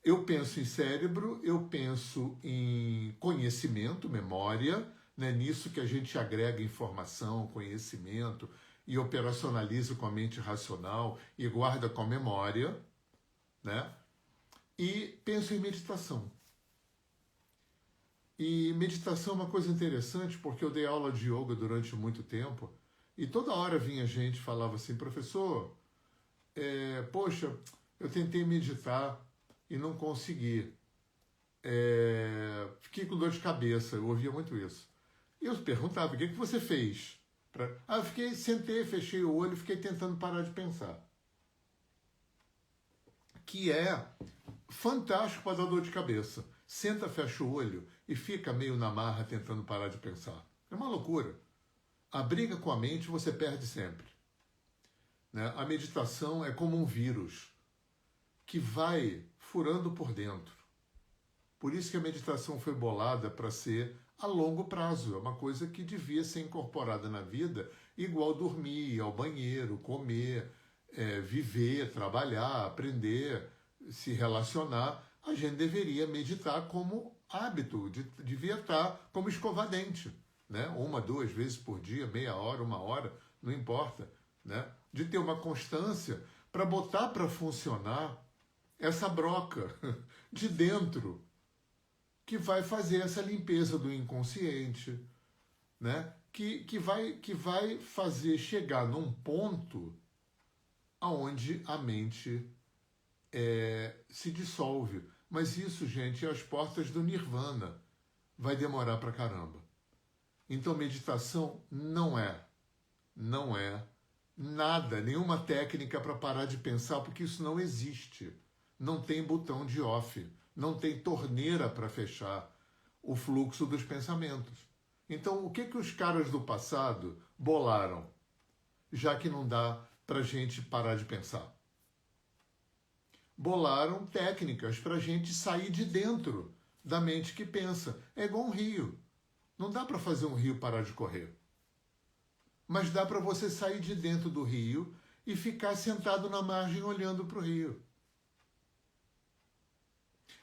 Eu penso em cérebro, eu penso em conhecimento, memória, né? Nisso que a gente agrega informação, conhecimento e operacionaliza com a mente racional e guarda com a memória, né? E penso em meditação. E meditação é uma coisa interessante, porque eu dei aula de yoga durante muito tempo, e toda hora vinha gente e falava assim, professor, poxa, eu tentei meditar e não consegui. Fiquei com dor de cabeça, eu ouvia muito isso. E eu perguntava, o que você fez? Eu sentei, fechei o olho e fiquei tentando parar de pensar. Que é fantástico para dar dor de cabeça. Senta, fecha o olho e fica meio na marra tentando parar de pensar. É uma loucura. A briga com a mente você perde sempre. Né? A meditação é como um vírus que vai furando por dentro. Por isso que a meditação foi bolada para ser a longo prazo. É uma coisa que devia ser incorporada na vida, igual dormir, ir ao banheiro, comer, viver, trabalhar, aprender, se relacionar. A gente deveria meditar como hábito, devia estar como escovar dente, né? 1, 2 vezes por dia, meia hora, 1 hora, não importa, né? De ter uma constância para botar para funcionar essa broca de dentro que vai fazer essa limpeza do inconsciente, né? Que vai fazer chegar num ponto aonde a mente se dissolve. Mas isso, gente, é as portas do Nirvana. Vai demorar pra caramba. Então, meditação não é nada, nenhuma técnica para parar de pensar, porque isso não existe. Não tem botão de off, não tem torneira para fechar o fluxo dos pensamentos. Então, o que os caras do passado bolaram, já que não dá para a gente parar de pensar? Bolaram técnicas para a gente sair de dentro da mente que pensa. É igual um rio. Não dá para fazer um rio parar de correr. Mas dá para você sair de dentro do rio e ficar sentado na margem olhando para o rio.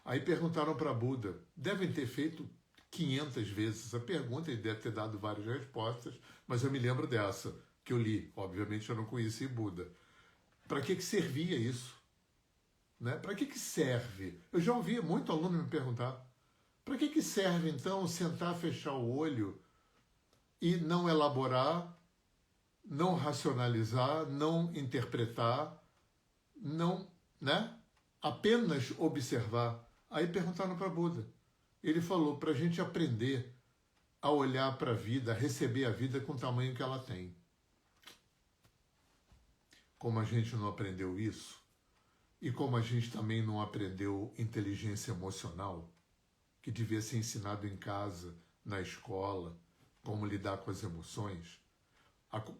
Aí perguntaram para Buda, devem ter feito 500 vezes essa pergunta, ele deve ter dado várias respostas, mas eu me lembro dessa, que eu li. Obviamente eu não conheci Buda. Para que servia isso? Né? Para que serve? Eu já ouvi muito aluno me perguntar, para que serve então sentar, fechar o olho e não elaborar, não racionalizar, não interpretar, não, né? Apenas observar. Aí perguntaram para Buda. Ele falou para a gente aprender a olhar para a vida, a receber a vida com o tamanho que ela tem. Como a gente não aprendeu isso, e como a gente também não aprendeu inteligência emocional, que devia ser ensinado em casa, na escola, como lidar com as emoções,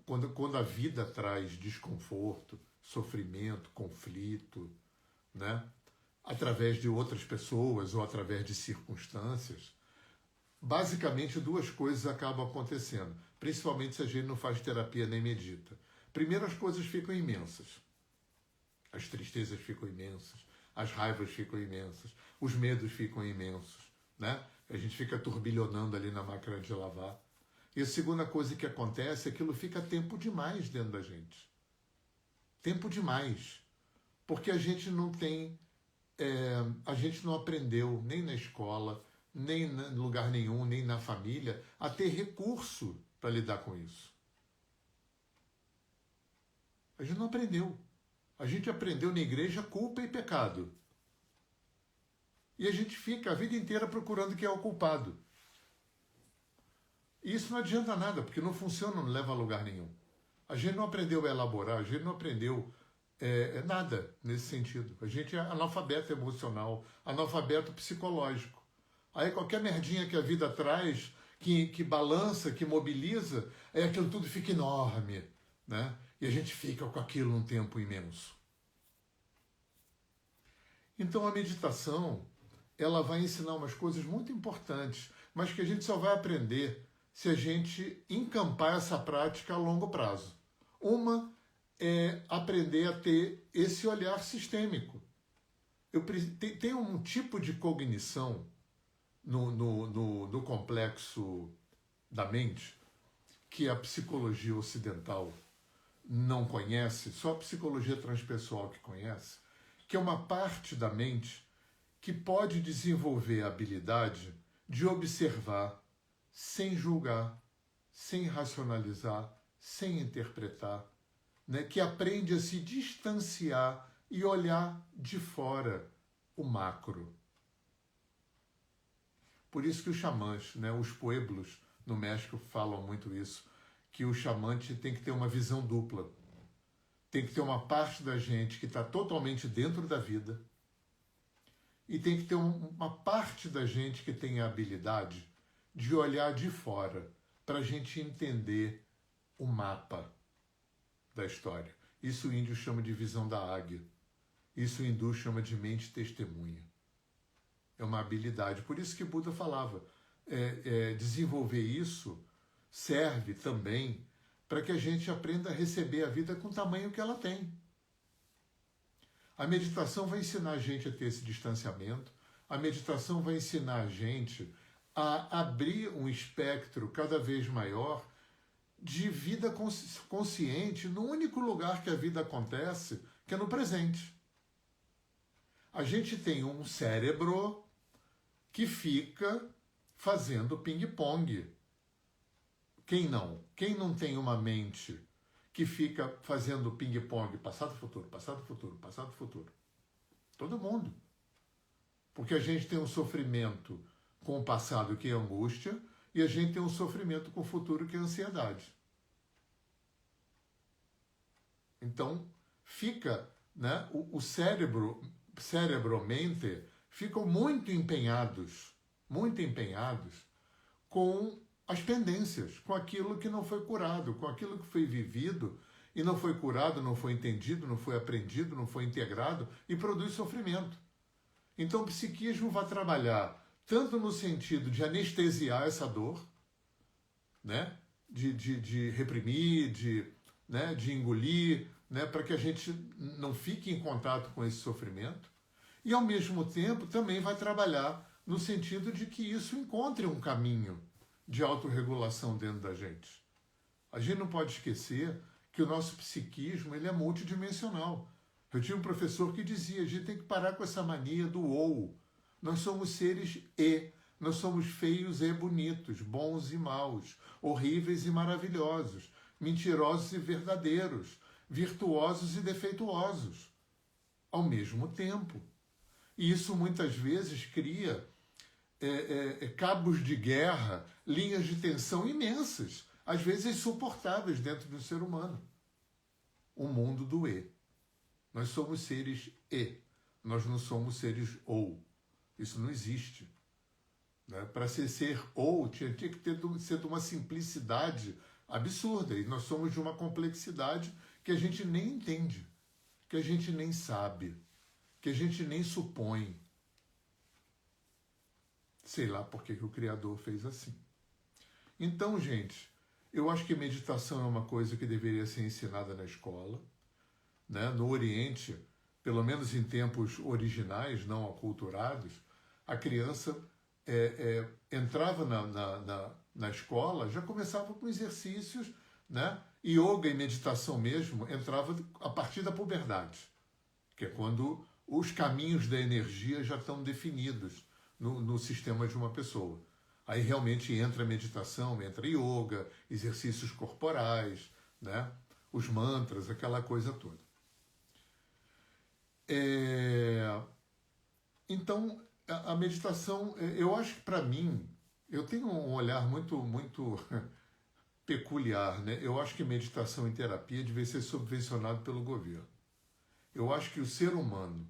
quando a vida traz desconforto, sofrimento, conflito, né? Através de outras pessoas ou através de circunstâncias, basicamente 2 coisas acabam acontecendo, principalmente se a gente não faz terapia nem medita. Primeiro, as coisas ficam imensas. As tristezas ficam imensas, as raivas ficam imensas, os medos ficam imensos, né? A gente fica turbilhonando ali na máquina de lavar. E a segunda coisa que acontece é que aquilo fica tempo demais dentro da gente. Tempo demais. Porque a gente não tem, a gente não aprendeu nem na escola, nem em lugar nenhum, nem na família, a ter recurso para lidar com isso. A gente não aprendeu. A gente aprendeu na igreja culpa e pecado. E a gente fica a vida inteira procurando quem é o culpado. E isso não adianta nada, porque não funciona, não leva a lugar nenhum. A gente não aprendeu a elaborar, a gente não aprendeu nada nesse sentido. A gente é analfabeto emocional, analfabeto psicológico. Aí qualquer merdinha que a vida traz, que balança, que mobiliza, aí aquilo tudo fica enorme, né? E a gente fica com aquilo um tempo imenso. Então a meditação, ela vai ensinar umas coisas muito importantes, mas que a gente só vai aprender se a gente encampar essa prática a longo prazo. Uma é aprender a ter esse olhar sistêmico. Tem um tipo de cognição no complexo da mente que a psicologia ocidental não conhece, só a psicologia transpessoal que conhece, que é uma parte da mente que pode desenvolver a habilidade de observar sem julgar, sem racionalizar, sem interpretar, né? Que aprende a se distanciar e olhar de fora o macro. Por isso que os xamãs, né, os pueblos no México falam muito isso, que o xamã tem que ter uma visão dupla. Tem que ter uma parte da gente que está totalmente dentro da vida e tem que ter uma parte da gente que tem a habilidade de olhar de fora para a gente entender o mapa da história. Isso o índio chama de visão da águia. Isso o hindu chama de mente testemunha. É uma habilidade. Por isso que Buda falava, desenvolver isso serve também para que a gente aprenda a receber a vida com o tamanho que ela tem. A meditação vai ensinar a gente a ter esse distanciamento, a meditação vai ensinar a gente a abrir um espectro cada vez maior de vida consciente no único lugar que a vida acontece, que é no presente. A gente tem um cérebro que fica fazendo ping-pong. Quem não? Quem não tem uma mente que fica fazendo ping-pong, passado, futuro, passado, futuro, passado, futuro? Todo mundo. Porque a gente tem um sofrimento com o passado, que é angústia, e a gente tem um sofrimento com o futuro, que é ansiedade. Então, fica, né, o cérebro-mente ficam muito empenhados com as pendências, com aquilo que não foi curado, com aquilo que foi vivido e não foi curado, não foi entendido, não foi aprendido, não foi integrado e produz sofrimento. Então o psiquismo vai trabalhar tanto no sentido de anestesiar essa dor, né? de reprimir, de engolir, né? Para que a gente não fique em contato com esse sofrimento, e ao mesmo tempo também vai trabalhar no sentido de que isso encontre um caminho de autorregulação dentro da gente. A gente não pode esquecer que o nosso psiquismo ele é multidimensional. Eu tinha um professor que dizia, a gente tem que parar com essa mania do ou. Nós somos seres nós somos feios e bonitos, bons e maus, horríveis e maravilhosos, mentirosos e verdadeiros, virtuosos e defeituosos, ao mesmo tempo. E isso muitas vezes cria cabos de guerra, linhas de tensão imensas, às vezes insuportáveis dentro do ser humano. O mundo do Nós somos seres nós não somos seres ou. Isso não existe. Né? Para ser ou, tinha que ser de uma simplicidade absurda. E nós somos de uma complexidade que a gente nem entende, que a gente nem sabe, que a gente nem supõe. Sei lá por que o Criador fez assim. Então, gente, eu acho que meditação é uma coisa que deveria ser ensinada na escola. Né? No Oriente, pelo menos em tempos originais, não aculturados, a criança entrava na escola, já começava com exercícios, né? Yoga e meditação mesmo entrava a partir da puberdade, que é quando os caminhos da energia já estão definidos no sistema de uma pessoa. Aí realmente entra a meditação, entra yoga, exercícios corporais, né? Os mantras, aquela coisa toda. Então, a meditação, eu acho que para mim, eu tenho um olhar muito peculiar, né? Eu acho que meditação e terapia devia ser subvencionado pelo governo. Eu acho que o ser humano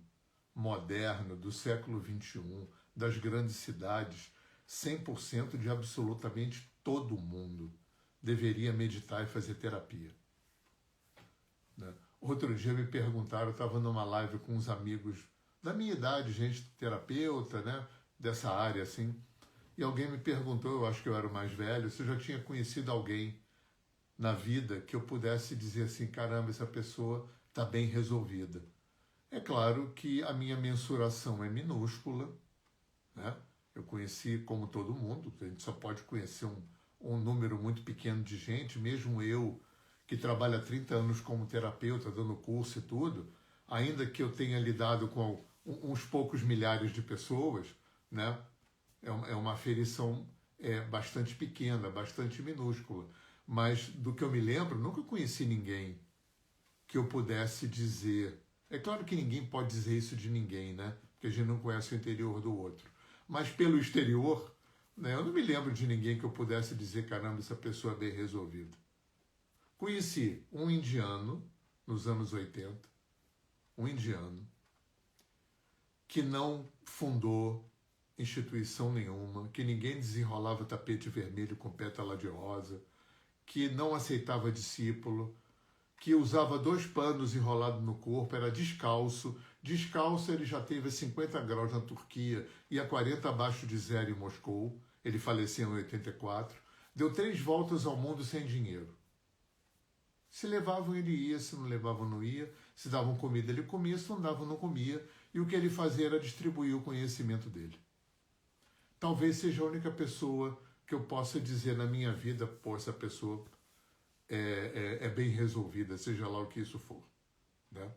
moderno do século XXI, das grandes cidades, 100% de absolutamente todo mundo deveria meditar e fazer terapia. Né? Outro dia me perguntaram, eu estava numa live com uns amigos da minha idade, gente terapeuta, né, dessa área assim, e alguém me perguntou, eu acho que eu era o mais velho, se eu já tinha conhecido alguém na vida que eu pudesse dizer assim, caramba, essa pessoa está bem resolvida. É claro que a minha mensuração é minúscula, né? Eu conheci, como todo mundo, a gente só pode conhecer um número muito pequeno de gente, mesmo eu, que trabalho há 30 anos como terapeuta, dando curso e tudo, ainda que eu tenha lidado com uns poucos milhares de pessoas, né? É uma aferição bastante pequena, bastante minúscula. Mas, do que eu me lembro, nunca conheci ninguém que eu pudesse dizer... É claro que ninguém pode dizer isso de ninguém, né? Porque a gente não conhece o interior do outro. Mas pelo exterior, né, eu não me lembro de ninguém que eu pudesse dizer, caramba, essa pessoa é bem resolvida. Conheci um indiano, nos anos 80, um indiano, que não fundou instituição nenhuma, que ninguém desenrolava tapete vermelho com pétala de rosa, que não aceitava discípulo, que usava 2 panos enrolados no corpo, era descalço. Descalço ele já teve 50 graus na Turquia e a 40 abaixo de zero em Moscou. Ele faleceu em 84. Deu 3 voltas ao mundo sem dinheiro. Se levavam, ele ia. Se não levavam, não ia. Se davam comida, ele comia. Se não davam, não comia. E o que ele fazia era distribuir o conhecimento dele. Talvez seja a única pessoa que eu possa dizer na minha vida, pô, essa pessoa é bem resolvida, seja lá o que isso for. Né?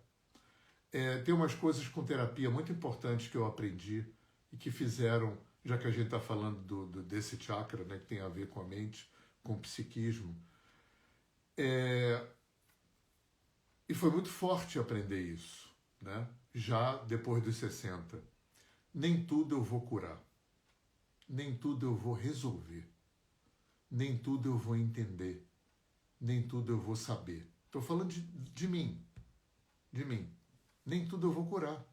Tem umas coisas com terapia muito importantes que eu aprendi e que fizeram, já que a gente está falando desse chakra, né, que tem a ver com a mente, com o psiquismo, e foi muito forte aprender isso, né? Já depois dos 60. Nem tudo eu vou curar, nem tudo eu vou resolver, nem tudo eu vou entender, nem tudo eu vou saber. Estou falando de mim, de mim. Nem tudo eu vou curar.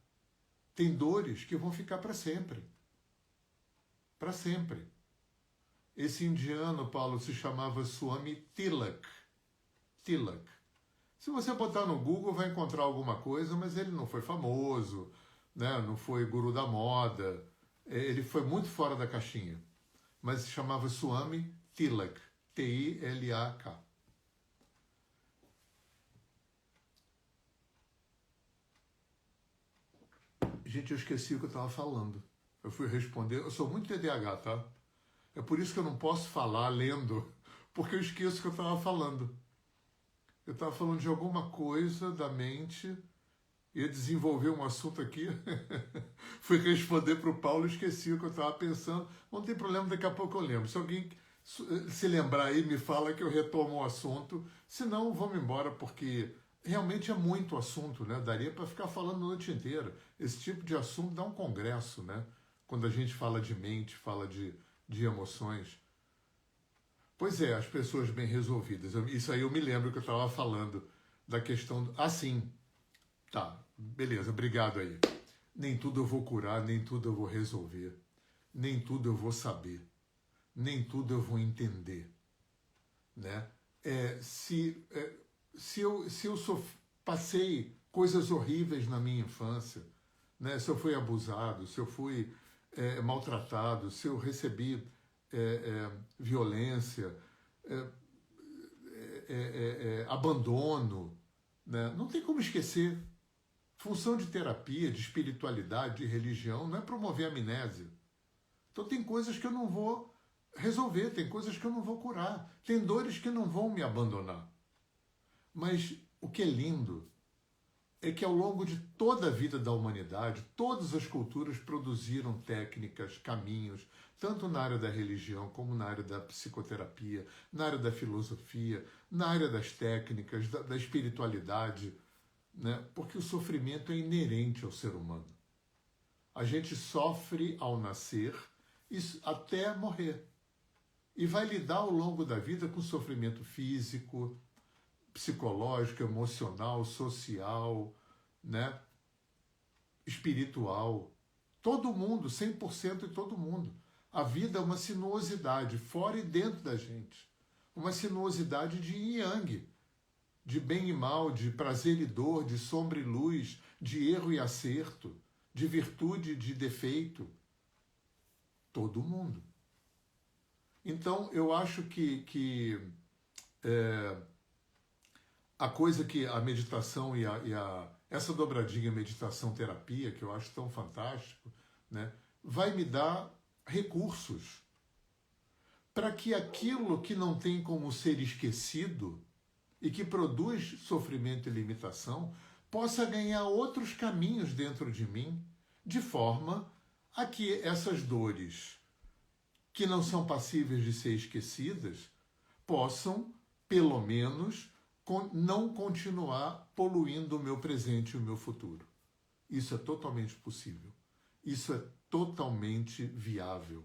Tem dores que vão ficar para sempre. Para sempre. Esse indiano, Paulo, se chamava Swami Tilak. Tilak. Se você botar no Google, vai encontrar alguma coisa, mas ele não foi famoso, né? Não foi guru da moda. Ele foi muito fora da caixinha. Mas se chamava Swami Tilak. Tilak. Gente, eu esqueci o que eu estava falando. Eu fui responder. Eu sou muito TDAH, tá? É por isso que eu não posso falar lendo, porque eu esqueço o que eu estava falando. Eu estava falando de alguma coisa da mente, ia desenvolver um assunto aqui, fui responder para o Paulo, esqueci o que eu estava pensando. Não tem problema, daqui a pouco eu lembro. Se alguém se lembrar aí, me fala que eu retomo o assunto. Se não, vamos embora, porque... realmente é muito assunto, né? Daria para ficar falando a noite inteira. Esse tipo de assunto dá um congresso, né? Quando a gente fala de mente, fala de emoções. Pois é, as pessoas bem resolvidas. Isso aí eu me lembro que eu estava falando da questão... sim, tá, beleza, obrigado aí. Nem tudo eu vou curar, nem tudo eu vou resolver. Nem tudo eu vou saber. Nem tudo eu vou entender. Né? Se eu passei coisas horríveis na minha infância, né? Se eu fui abusado, se eu fui maltratado, se eu recebi violência, abandono, né? Não tem como esquecer. Função de terapia, de espiritualidade, de religião, não é promover amnésia. Então tem coisas que eu não vou resolver, tem coisas que eu não vou curar, tem dores que não vão me abandonar. Mas o que é lindo é que ao longo de toda a vida da humanidade, todas as culturas produziram técnicas, caminhos, tanto na área da religião como na área da psicoterapia, na área da filosofia, na área das técnicas, da espiritualidade, né? Porque o sofrimento é inerente ao ser humano. A gente sofre ao nascer até morrer. E vai lidar ao longo da vida com sofrimento físico, psicológico, emocional, social, né? Espiritual. Todo mundo, 100% de todo mundo. A vida é uma sinuosidade, fora e dentro da gente. Uma sinuosidade de yin e yang, de bem e mal, de prazer e dor, de sombra e luz, de erro e acerto, de virtude e de defeito. Todo mundo. Então, eu acho que a coisa que a meditação e essa dobradinha meditação-terapia, que eu acho tão fantástico, né, vai me dar recursos para que aquilo que não tem como ser esquecido e que produz sofrimento e limitação possa ganhar outros caminhos dentro de mim, de forma a que essas dores que não são passíveis de ser esquecidas possam, pelo menos, não continuar poluindo o meu presente e o meu futuro. Isso é totalmente possível. Isso é totalmente viável.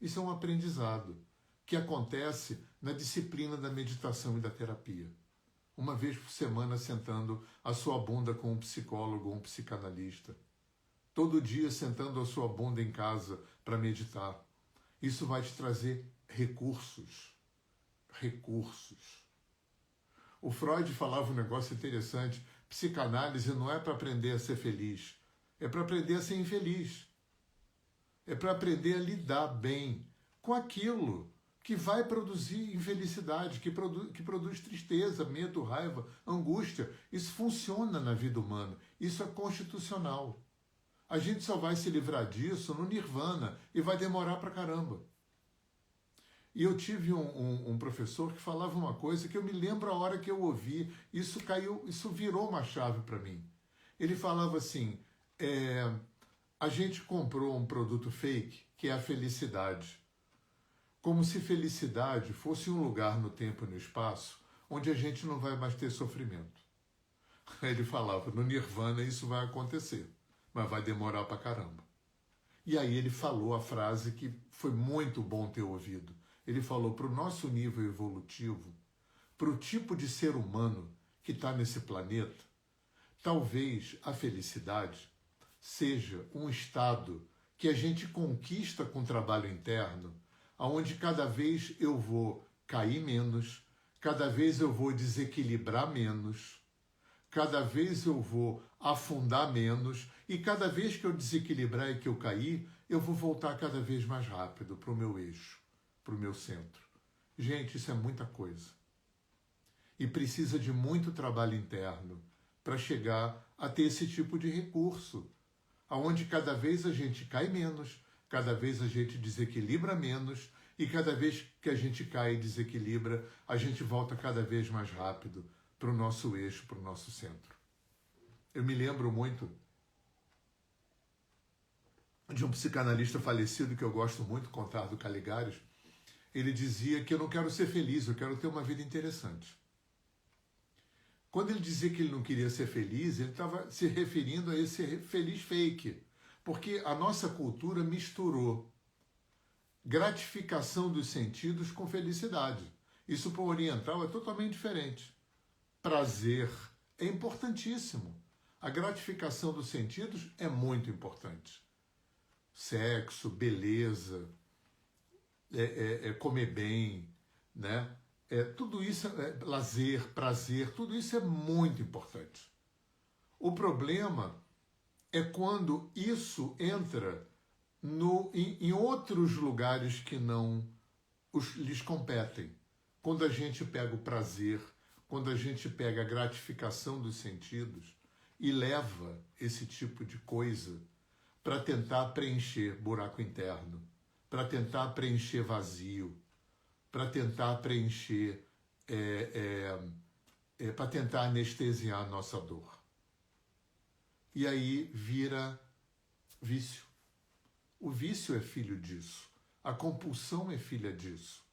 Isso é um aprendizado que acontece na disciplina da meditação e da terapia. Uma vez por semana sentando a sua bunda com um psicólogo ou um psicanalista. Todo dia sentando a sua bunda em casa para meditar. Isso vai te trazer recursos. Recursos. O Freud falava um negócio interessante. Psicanálise não é para aprender a ser feliz. É para aprender a ser infeliz. É para aprender a lidar bem com aquilo que vai produzir infelicidade, que produz tristeza, medo, raiva, angústia. Isso funciona na vida humana. Isso é constitucional. A gente só vai se livrar disso no Nirvana e vai demorar pra caramba. E eu tive um professor que falava uma coisa que eu me lembro a hora que eu ouvi, isso virou uma chave para mim. Ele falava assim, a gente comprou um produto fake, que é a felicidade. Como se felicidade fosse um lugar no tempo e no espaço onde a gente não vai mais ter sofrimento. Ele falava, no Nirvana isso vai acontecer, mas vai demorar pra caramba. E aí ele falou a frase que foi muito bom ter ouvido. Ele falou, para o nosso nível evolutivo, para o tipo de ser humano que está nesse planeta, talvez a felicidade seja um estado que a gente conquista com trabalho interno, onde cada vez eu vou cair menos, cada vez eu vou desequilibrar menos, cada vez eu vou afundar menos, e cada vez que eu desequilibrar e que eu cair, eu vou voltar cada vez mais rápido para o meu eixo, para o meu centro. Gente, isso é muita coisa. E precisa de muito trabalho interno para chegar a ter esse tipo de recurso, onde cada vez a gente cai menos, cada vez a gente desequilibra menos, e cada vez que a gente cai e desequilibra, a gente volta cada vez mais rápido para o nosso eixo, para o nosso centro. Eu me lembro muito de um psicanalista falecido que eu gosto muito, Contardo Caligares. Ele dizia que eu não quero ser feliz, eu quero ter uma vida interessante. Quando ele dizia que ele não queria ser feliz, ele estava se referindo a esse feliz fake, porque a nossa cultura misturou gratificação dos sentidos com felicidade. Isso para o oriental é totalmente diferente. Prazer é importantíssimo. A gratificação dos sentidos é muito importante. Sexo, beleza, comer bem, né? Tudo isso, lazer, prazer, tudo isso é muito importante. O problema é quando isso entra em outros lugares que não lhes competem. Quando a gente pega o prazer, quando a gente pega a gratificação dos sentidos e leva esse tipo de coisa para tentar preencher buraco interno, para tentar preencher vazio, para tentar preencher, para tentar anestesiar a nossa dor. E aí vira vício. O vício é filho disso. A compulsão é filha disso.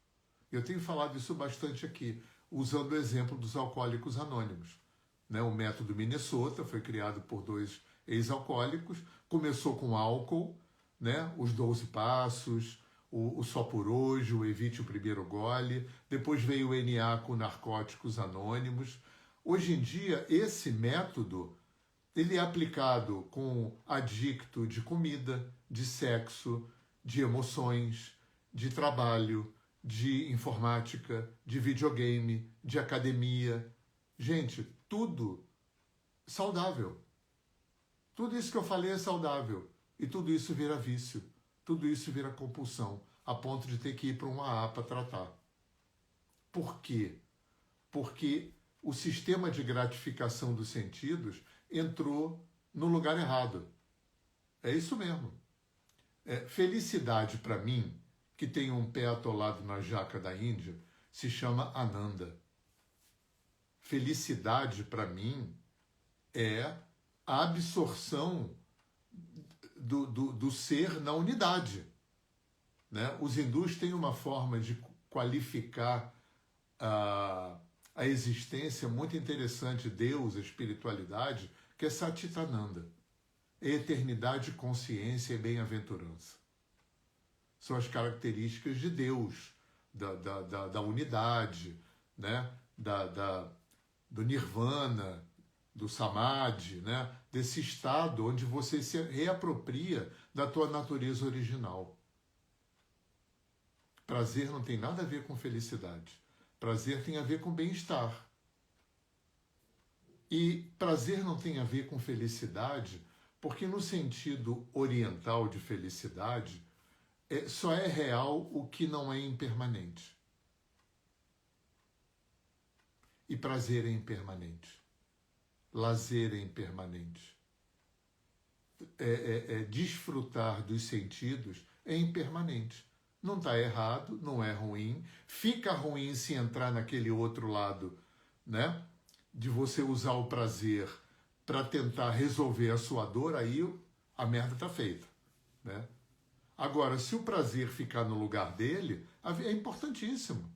Eu tenho falado isso bastante aqui, usando o exemplo dos alcoólicos anônimos. Né? O método Minnesota foi criado por 2 ex-alcoólicos, começou com álcool, né? Os 12 passos, o só por hoje, o evite o primeiro gole, depois veio o NA com narcóticos anônimos. Hoje em dia, esse método ele é aplicado com adicto de comida, de sexo, de emoções, de trabalho, de informática, de videogame, de academia. Gente, tudo saudável. Tudo isso que eu falei é saudável. E tudo isso vira vício. Tudo isso vira compulsão, a ponto de ter que ir para uma AA para tratar. Por quê? Porque o sistema de gratificação dos sentidos entrou no lugar errado. É isso mesmo. Felicidade, para mim, que tem um pé atolado na jaca da Índia, se chama Ananda. Felicidade, para mim, é a absorção do ser na unidade. Né? Os hindus têm uma forma de qualificar a existência muito interessante, Deus, a espiritualidade, que é Satitananda. Eternidade, consciência e bem-aventurança. São as características de Deus, da unidade, né? Do nirvana, do samadhi, né? Desse estado onde você se reapropria da tua natureza original. Prazer não tem nada a ver com felicidade. Prazer tem a ver com bem-estar. E prazer não tem a ver com felicidade, porque no sentido oriental de felicidade, só é real o que não é impermanente. E prazer é impermanente. Lazer é impermanente. Desfrutar dos sentidos é impermanente. Não está errado, não é ruim. Fica ruim se entrar naquele outro lado, né? De você usar o prazer para tentar resolver a sua dor, aí a merda está feita, né? Agora, se o prazer ficar no lugar dele, é importantíssimo.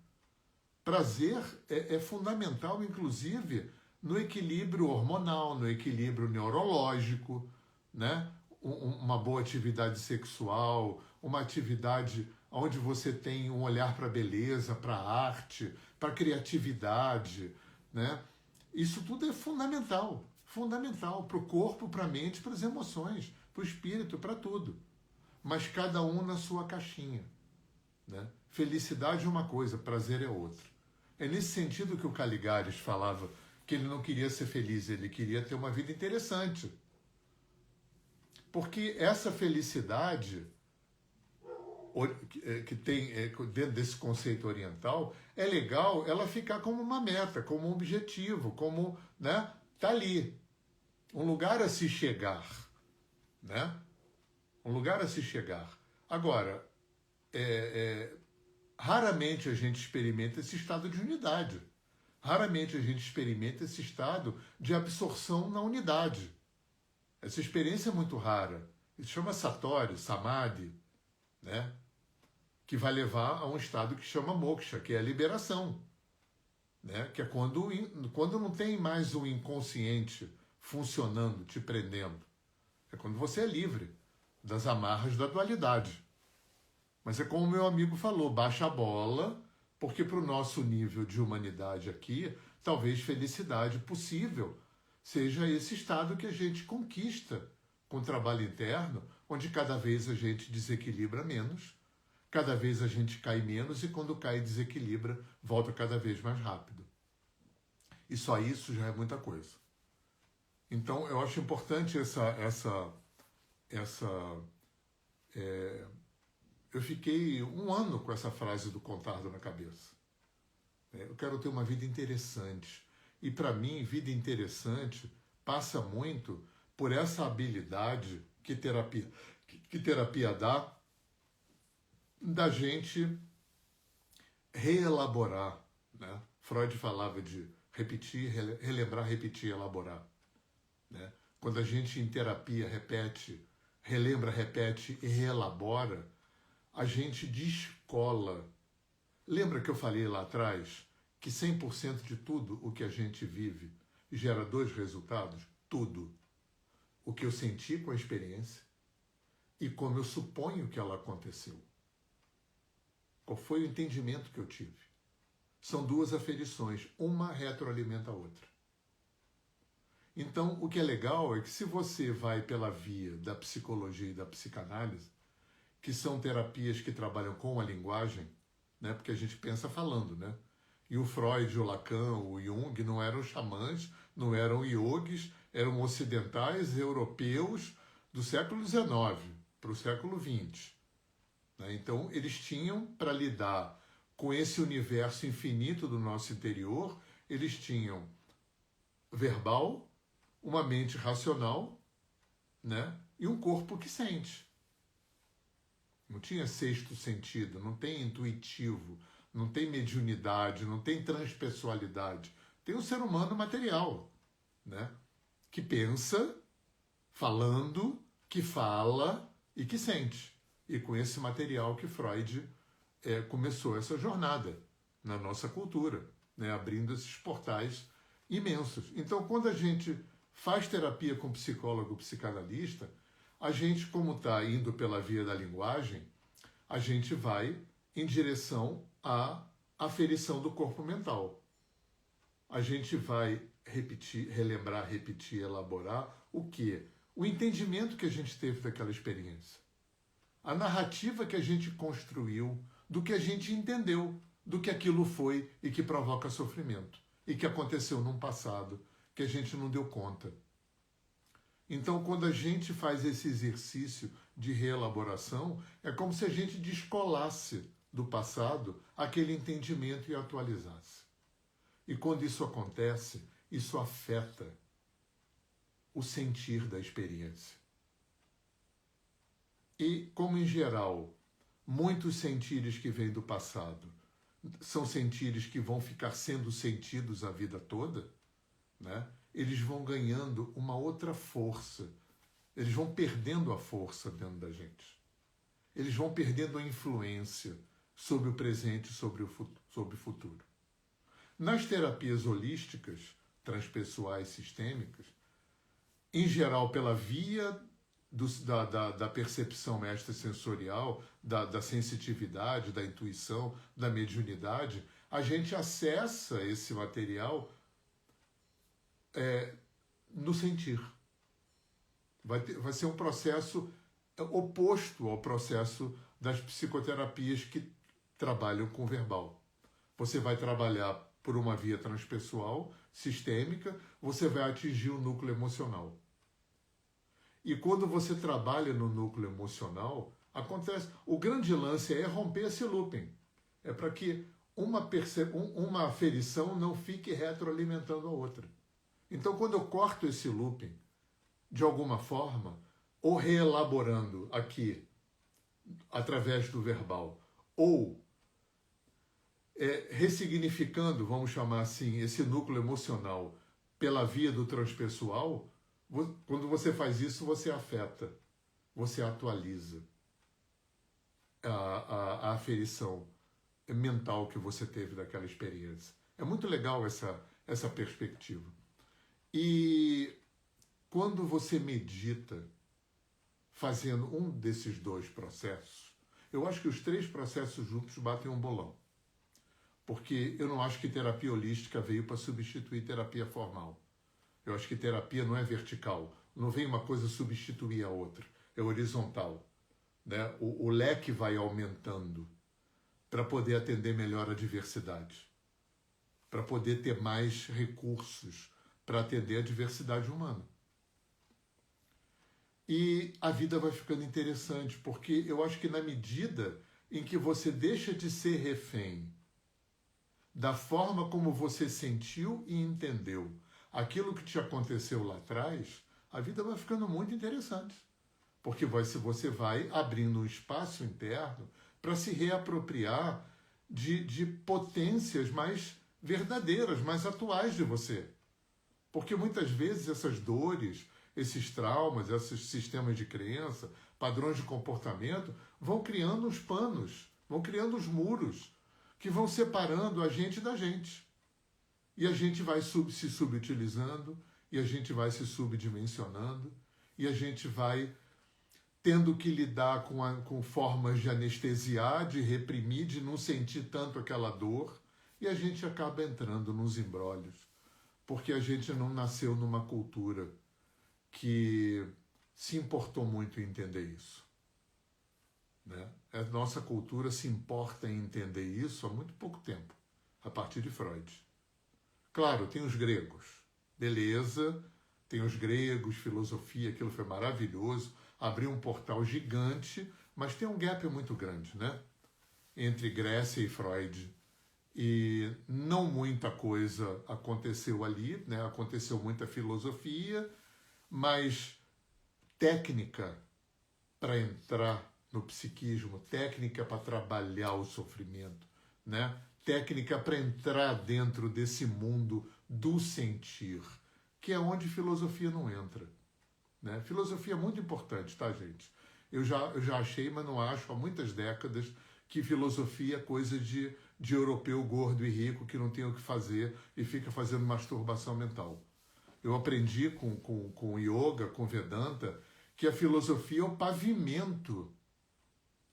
Prazer é fundamental, inclusive, no equilíbrio hormonal, no equilíbrio neurológico, né? Uma boa atividade sexual, uma atividade onde você tem um olhar para a beleza, para a arte, para a criatividade, né? Isso tudo é fundamental para o corpo, para a mente, para as emoções, para o espírito, para tudo. Mas cada um na sua caixinha, né? Felicidade é uma coisa, prazer é outra. É nesse sentido que o Caligares falava que ele não queria ser feliz, ele queria ter uma vida interessante. Porque essa felicidade que tem dentro desse conceito oriental, é legal ela ficar como uma meta, como um objetivo, como, né, tá ali, um lugar a se chegar, né? Um lugar a se chegar. Agora, raramente a gente experimenta esse estado de unidade. Raramente a gente experimenta esse estado de absorção na unidade. Essa experiência é muito rara. Isso chama Satori, Samadhi, né? Que vai levar a um estado que chama moksha, que é a liberação, né? Que é quando não tem mais o inconsciente funcionando, te prendendo. É quando você é livre das amarras da dualidade. Mas é como o meu amigo falou, baixa a bola, porque para o nosso nível de humanidade aqui, talvez felicidade possível seja esse estado que a gente conquista com o trabalho interno, onde cada vez a gente desequilibra menos, cada vez a gente cai menos e quando cai e desequilibra, volta cada vez mais rápido. E só isso já é muita coisa. Então, eu acho importante eu fiquei 1 ano com essa frase do Contardo na cabeça. Eu quero ter uma vida interessante. E para mim, vida interessante passa muito por essa habilidade que terapia dá da gente reelaborar, né? Freud falava de repetir, relembrar, repetir, elaborar, né? Quando a gente em terapia repete, relembra, repete e reelabora, a gente descola. Lembra que eu falei lá atrás que 100% de tudo o que a gente vive gera dois resultados? Tudo. O que eu senti com a experiência e como eu suponho que ela aconteceu. Qual foi o entendimento que eu tive? São duas aferições, uma retroalimenta a outra. Então, o que é legal é que se você vai pela via da psicologia e da psicanálise, que são terapias que trabalham com a linguagem, né? Porque a gente pensa falando, né? E o Freud, o Lacan, o Jung não eram xamãs, não eram yogis, eram ocidentais europeus do século XIX para o século XX. Né? Então, eles tinham, para lidar com esse universo infinito do nosso interior, eles tinham verbal, uma mente racional, né? E um corpo que sente. Não tinha sexto sentido, não tem intuitivo, não tem mediunidade, não tem transpessoalidade. Tem um ser humano material, né? Que pensa, falando, que fala e que sente. E com esse material que Freud começou essa jornada na nossa cultura, né? Abrindo esses portais imensos. Então, quando a gente faz terapia com psicólogo, psicanalista, a gente, como está indo pela via da linguagem, a gente vai em direção à aferição do corpo mental. A gente vai repetir, relembrar, repetir, elaborar o quê? O entendimento que a gente teve daquela experiência. A narrativa que a gente construiu do que a gente entendeu, do que aquilo foi e que provoca sofrimento. E que aconteceu num passado que a gente não deu conta. Então, quando a gente faz esse exercício de reelaboração, é como se a gente descolasse do passado aquele entendimento e atualizasse. E quando isso acontece, isso afeta o sentir da experiência. E, como em geral, muitos sentires que vêm do passado são sentires que vão ficar sendo sentidos a vida toda, né? Eles vão ganhando uma outra força. Eles vão perdendo a força dentro da gente. Eles vão perdendo a influência sobre o presente e sobre o futuro. Nas terapias holísticas, transpessoais, sistêmicas, em geral pela via da percepção extrasensorial, da sensitividade, da intuição, da mediunidade, a gente acessa esse material no sentir. Vai ser um processo oposto ao processo das psicoterapias que trabalham com verbal. Você vai trabalhar por uma via transpessoal, sistêmica, você vai atingir o núcleo emocional. E quando você trabalha no núcleo emocional, acontece. O grande lance é romper esse looping. É para que uma aferição não fique retroalimentando a outra. Então, quando eu corto esse looping, de alguma forma, ou reelaborando aqui, através do verbal, ou ressignificando, vamos chamar assim, esse núcleo emocional pela via do transpessoal, quando você faz isso, você afeta, você atualiza a aferição mental que você teve daquela experiência. É muito legal essa perspectiva. E quando você medita fazendo um desses dois processos, eu acho que os três processos juntos batem um bolão. Porque eu não acho que terapia holística veio para substituir terapia formal. Eu acho que terapia não é vertical. Não vem uma coisa substituir a outra. É horizontal. Né? O leque vai aumentando para poder atender melhor a diversidade. Para poder ter mais recursos para atender a diversidade humana. E a vida vai ficando interessante, porque eu acho que na medida em que você deixa de ser refém da forma como você sentiu e entendeu aquilo que te aconteceu lá atrás, a vida vai ficando muito interessante. Porque você vai abrindo um espaço interno para se reapropriar de potências mais verdadeiras, mais atuais de você. Porque muitas vezes essas dores, esses traumas, esses sistemas de crença, padrões de comportamento, vão criando os panos, vão criando os muros, que vão separando a gente da gente. E a gente vai se subutilizando, e a gente vai se subdimensionando, e a gente vai tendo que lidar com formas de anestesiar, de reprimir, de não sentir tanto aquela dor, e a gente acaba entrando nos embrólios, porque a gente não nasceu numa cultura que se importou muito em entender isso. Né? A nossa cultura se importa em entender isso há muito pouco tempo, a partir de Freud. Claro, tem os gregos, beleza, tem os gregos, filosofia, aquilo foi maravilhoso, abriu um portal gigante, mas tem um gap muito grande, né? Entre Grécia e Freud. E não muita coisa aconteceu ali, né? Aconteceu muita filosofia, mas técnica para entrar no psiquismo, técnica para trabalhar o sofrimento, né? Técnica para entrar dentro desse mundo do sentir, que é onde filosofia não entra. Né? Filosofia é muito importante, tá, gente? Eu já achei, mas não acho, há muitas décadas, que filosofia é coisa de europeu gordo e rico que não tem o que fazer e fica fazendo masturbação mental. Eu aprendi com yoga, com Vedanta, que a filosofia é o pavimento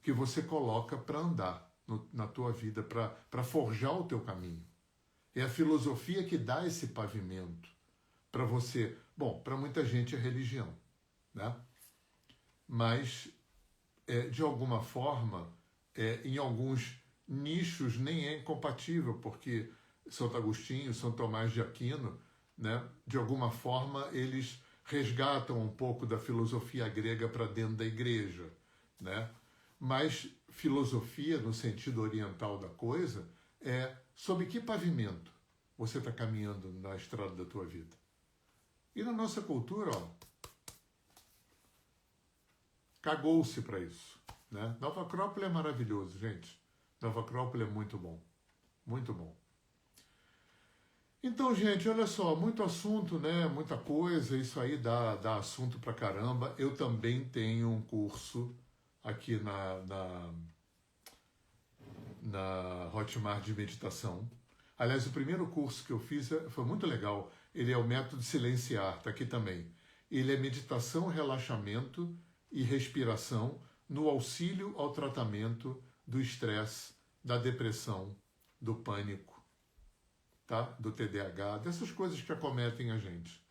que você coloca para andar na tua vida, para forjar o teu caminho. É a filosofia que dá esse pavimento para você. Bom, para muita gente é religião, né? Mas, de alguma forma, em alguns nichos nem é incompatível, porque Santo Agostinho, São Tomás de Aquino, né, de alguma forma, eles resgatam um pouco da filosofia grega para dentro da igreja, né? Mas filosofia, no sentido oriental da coisa, é sob que pavimento você está caminhando na estrada da tua vida. E na nossa cultura, ó, cagou-se para isso. Né? Nova Acrópole é maravilhoso, gente. Nova Acrópole é muito bom. Muito bom. Então, gente, olha só, muito assunto, né? Muita coisa, isso aí dá assunto pra caramba. Eu também tenho um curso aqui na Hotmart de meditação. Aliás, o primeiro curso que eu fiz foi muito legal. Ele é o método silenciar, tá aqui também. Ele é meditação, relaxamento e respiração no auxílio ao tratamento do estresse, da depressão, do pânico, tá? Do TDAH, dessas coisas que acometem a gente.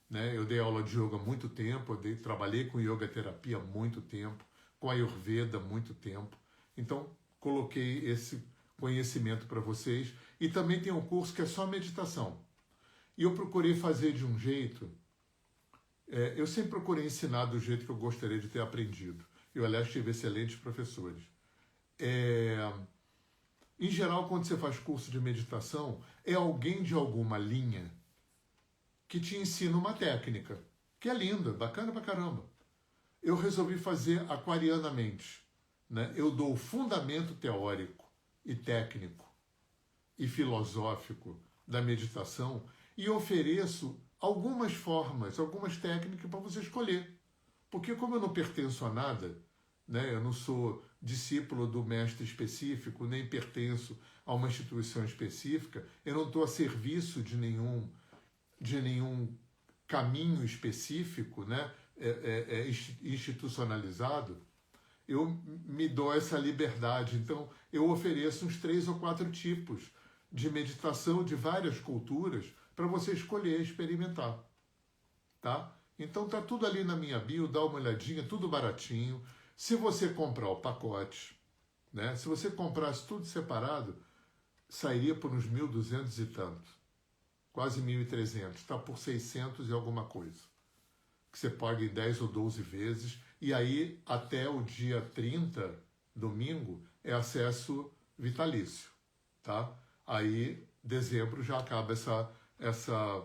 Né? Eu dei aula de yoga há muito tempo, trabalhei com yoga terapia há muito tempo, com Ayurveda há muito tempo. Então, coloquei esse conhecimento para vocês. E também tem um curso que é só meditação. E eu procurei fazer de um jeito... eu sempre procurei ensinar do jeito que eu gostaria de ter aprendido. Eu, aliás, tive excelentes professores. Em geral, quando você faz curso de meditação, é alguém de alguma linha que te ensina uma técnica, que é linda, bacana pra caramba. Eu resolvi fazer aquarianamente. Né? Eu dou o fundamento teórico e técnico e filosófico da meditação e ofereço algumas formas, algumas técnicas para você escolher. Porque como eu não pertenço a nada, né? Eu não sou discípulo do mestre específico, nem pertenço a uma instituição específica, eu não estou a serviço de nenhum caminho específico, né? Institucionalizado, eu me dou essa liberdade. Então, eu ofereço uns 3 ou 4 tipos de meditação de várias culturas para você escolher e experimentar. Tá? Então, tá tudo ali na minha bio, dá uma olhadinha, tudo baratinho. Se você comprar o pacote, né? Se você comprasse tudo separado, sairia por uns 1.200 e tanto. Quase 1.300. Está por 600 e alguma coisa. Que você paga em 10 ou 12 vezes. E aí, até o dia 30, domingo, é acesso vitalício. Tá? Aí, dezembro, já acaba essa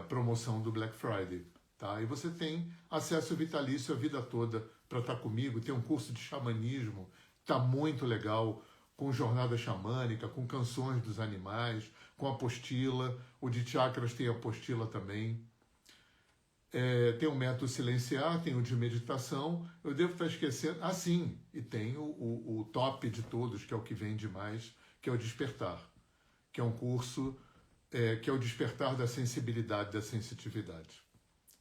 promoção do Black Friday. Tá? E você tem acesso vitalício a vida toda para estar comigo. Tem um curso de xamanismo tá muito legal, com jornada xamânica, com canções dos animais, com apostila. O de chakras tem apostila também. Tem o método silenciar, tem o de meditação. Eu devo estar esquecendo. Ah, sim, e tem o top de todos, que é o que vende mais, que é o Despertar, que é um curso que é o Despertar da Sensibilidade, da Sensitividade.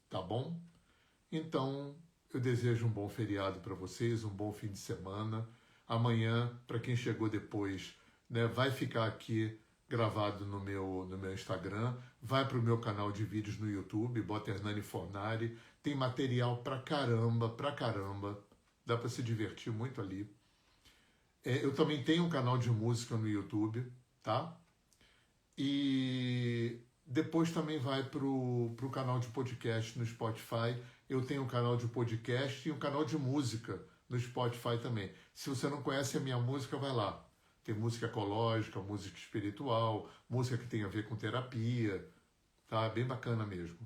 Tá bom? Então, eu desejo um bom feriado para vocês, um bom fim de semana. Amanhã, para quem chegou depois, né, vai ficar aqui gravado no meu Instagram, vai para o meu canal de vídeos no YouTube, bota Hernani Fornari, tem material pra caramba, dá para se divertir muito ali. Eu também tenho um canal de música no YouTube, tá? E depois também vai pro canal de podcast no Spotify. Eu tenho um canal de podcast e um canal de música no Spotify também. Se você não conhece a minha música, vai lá. Tem música ecológica, música espiritual, música que tem a ver com terapia, tá? Bem bacana mesmo.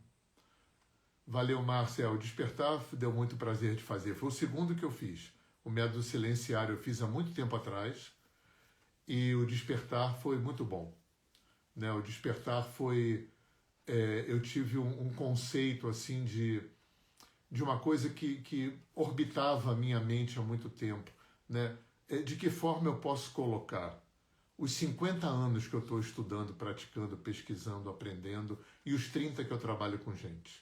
Valeu, Marcel. Despertar deu muito prazer de fazer. Foi o segundo que eu fiz. O método silenciário eu fiz há muito tempo atrás e o Despertar foi muito bom. Né? O Despertar foi... eu tive um conceito assim de uma coisa que orbitava a minha mente há muito tempo, né? De que forma eu posso colocar os 50 anos que eu estou estudando, praticando, pesquisando, aprendendo e os 30 que eu trabalho com gente.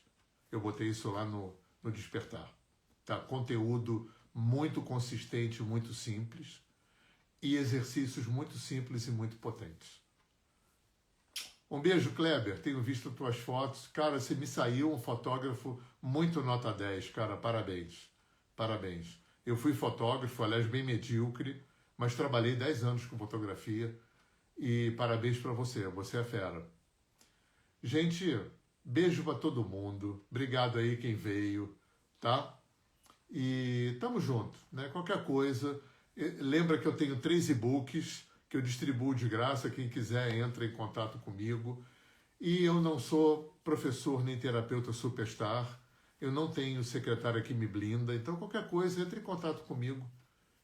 Eu botei isso lá no Despertar. Tá? Conteúdo muito consistente, muito simples e exercícios muito simples e muito potentes. Um beijo, Kleber. Tenho visto tuas fotos. Cara, você me saiu um fotógrafo muito nota 10, cara. Parabéns. Parabéns. Eu fui fotógrafo, aliás, bem medíocre, mas trabalhei 10 anos com fotografia e parabéns para você. Você é fera. Gente, beijo para todo mundo. Obrigado aí quem veio, tá? E tamo junto, né? Qualquer coisa, lembra que eu tenho 3 e-books que eu distribuo de graça, quem quiser entra em contato comigo. E eu não sou professor nem terapeuta superstar, eu não tenho secretária que me blinda, então qualquer coisa entre em contato comigo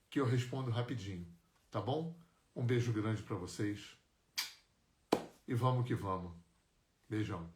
que eu respondo rapidinho, tá bom? Um beijo grande para vocês e vamos que vamos. Beijão.